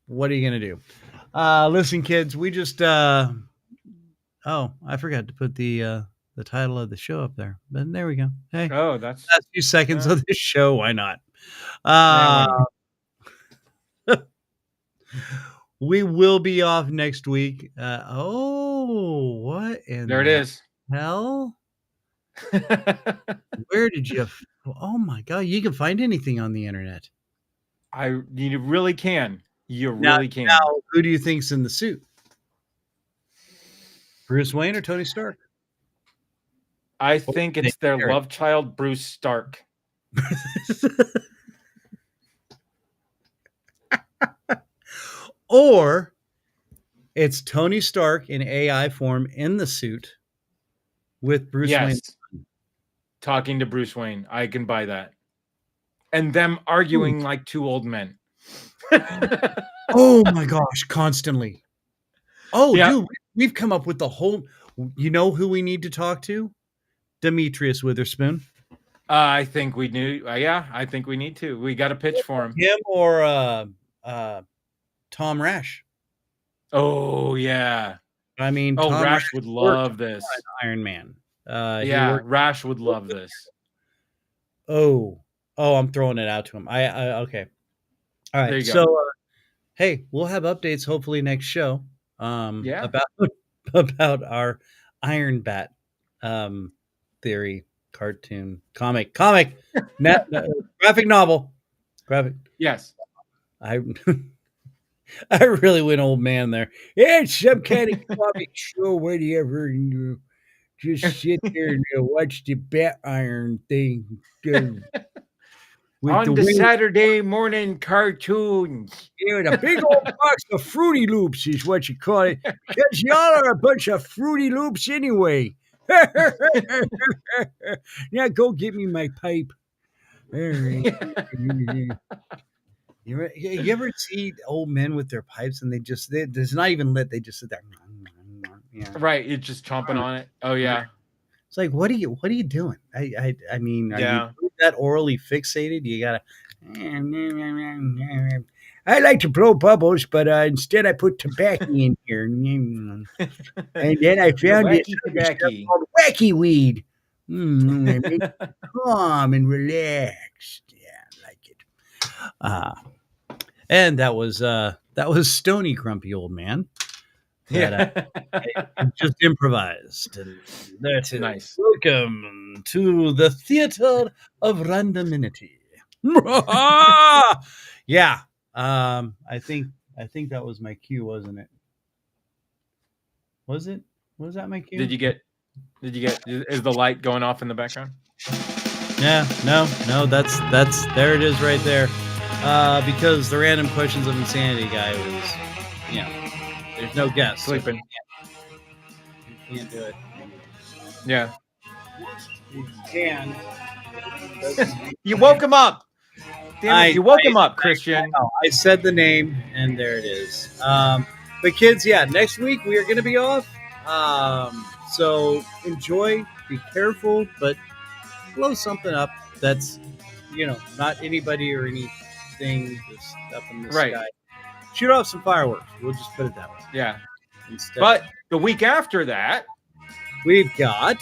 what are you gonna do? Listen, kids, we just I forgot to put the title of the show up there. But there we go. Hey. Oh, that's a few seconds of this show. Why not? We will be off next week. What? There it is. Hell? Where did you? Oh my God! You can find anything on the internet. You really can. You Now, really can. Now, who do you think's in the suit? Bruce Wayne or Tony Stark? I think it's their love child, Bruce Stark. Or it's Tony Stark in AI form in the suit with Bruce Wayne. Talking to Bruce Wayne. I can buy that. And them arguing like two old men. Oh my gosh, constantly. Oh, yeah. Dude, we've come up with the whole, you know who we need to talk to? Demetrius Witherspoon. I think we do. I think we need to. We got a pitch for him. Him or Tom Rash. Oh, yeah. I mean, Tom Rash would love this. Iron Man. Rash would love this. Oh, I'm throwing it out to him. Okay. All right. So, hey, we'll have updates hopefully next show. About our Iron Bat theory cartoon comic graphic novel. Yes. I really went old man there. It's some kind of comic show, whatever. And just sit there and watch the bat iron thing. On the Saturday morning cartoons. Yeah, the big old box of Fruity Loops is what you call it. Because y'all are a bunch of Fruity Loops anyway. Now go get me my pipe. You ever see old men with their pipes and there's not even lit, they just sit there. Yeah. Right, it's just chomping on it. Oh yeah. It's like, what are you doing? I mean, are you that orally fixated? You gotta. I like to blow bubbles, but instead I put tobacco in here, and then I found it called wacky weed. It makes me calm and relaxed. Yeah, I like it. And that was Stony Grumpy Old Man. That I just improvised, and that's nice. Welcome to the theater of randomness. Yeah, I think that was my cue, wasn't it? Was it? Was that my cue? Did you get? Is the light going off in the background? Yeah, no. That's there it is right there. Because the random questions of insanity guy was, there's no guess. Sleeping. You can't do it. Yeah. You can. You woke him up. Damn it, you woke him up, Kristian. I said the name, and there it is. But kids, next week we are going to be off. So enjoy, be careful, but blow something up that's, not anybody or anything just up in the sky. Shoot off some fireworks. We'll just put it that way. Yeah. But the week after that, we've got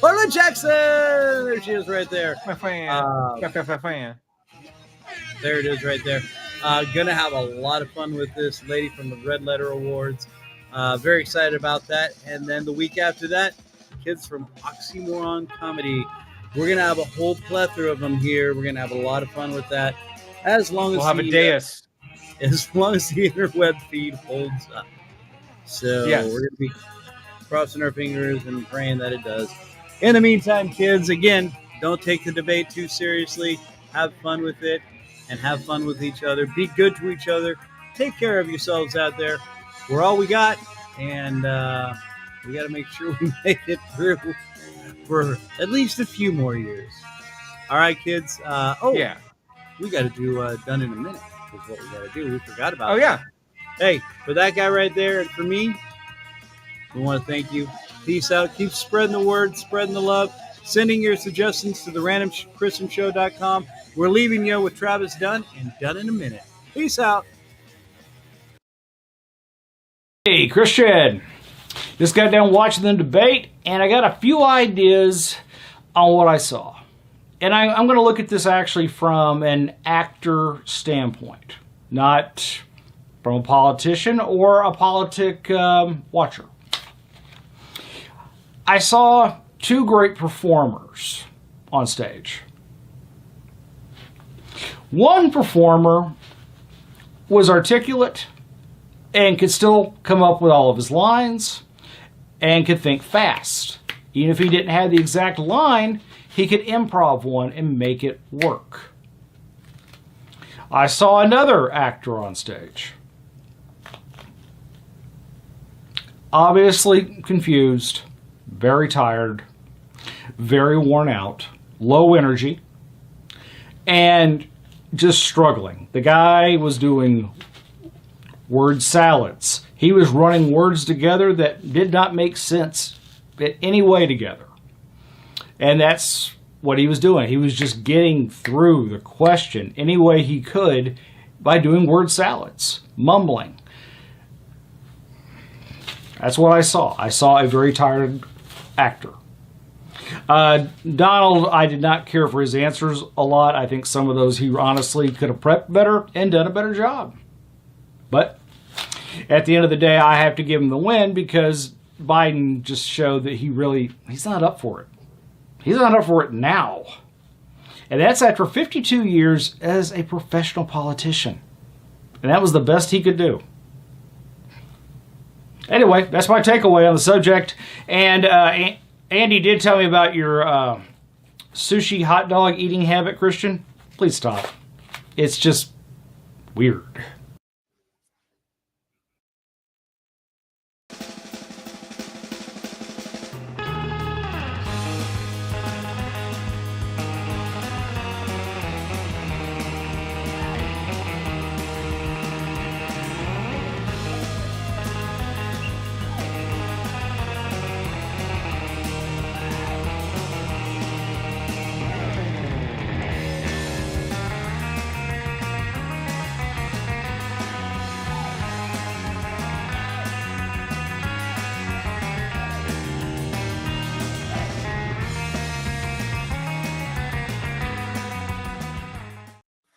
Paula Jackson. There she is right there. My fan. There it is right there. Gonna have a lot of fun with this lady from the Red Letter Awards. Very excited about that. And then the week after that, kids from Oxymoron Comedy. We're gonna have a whole plethora of them here. We're gonna have a lot of fun with that. As long as we'll have a dais. As long as the interweb feed holds up. So we're going to be crossing our fingers and praying that it does. In the meantime, kids, again, don't take the debate too seriously. Have fun with it and have fun with each other. Be good to each other. Take care of yourselves out there. We're all we got, and we got to make sure we make it through for at least a few more years. All right, kids. We got to do Dunn In A Minute. Is what we got to do. We forgot about that. Yeah. Hey, for that guy right there and for me, we want to thank you. Peace out. Keep spreading the word, spreading the love, sending your suggestions to the randomchristianshow.com. We're leaving you with Travis Dunn and Dunn In A Minute. Peace out. Hey, Kristian. Just got done watching the debate, and I got a few ideas on what I saw. And I'm going to look at this actually from an actor standpoint, not from a politician or a politic watcher. I saw two great performers on stage. One performer was articulate and could still come up with all of his lines and could think fast. Even if he didn't have the exact line, he could improv one and make it work. I saw another actor on stage. Obviously confused, very tired, very worn out, low energy, and just struggling. The guy was doing word salads. He was running words together that did not make sense in any way together. And that's what he was doing. He was just getting through the question any way he could by doing word salads, mumbling. That's what I saw. I saw a very tired actor. Donald, I did not care for his answers a lot. I think some of those he honestly could have prepped better and done a better job. But at the end of the day, I have to give him the win because Biden just showed that he's not up for it. He's not up for it now. And that's after 52 years as a professional politician. And that was the best he could do. Anyway, that's my takeaway on the subject. And Andy did tell me about your sushi hot dog eating habit, Kristian. Please stop. It's just weird.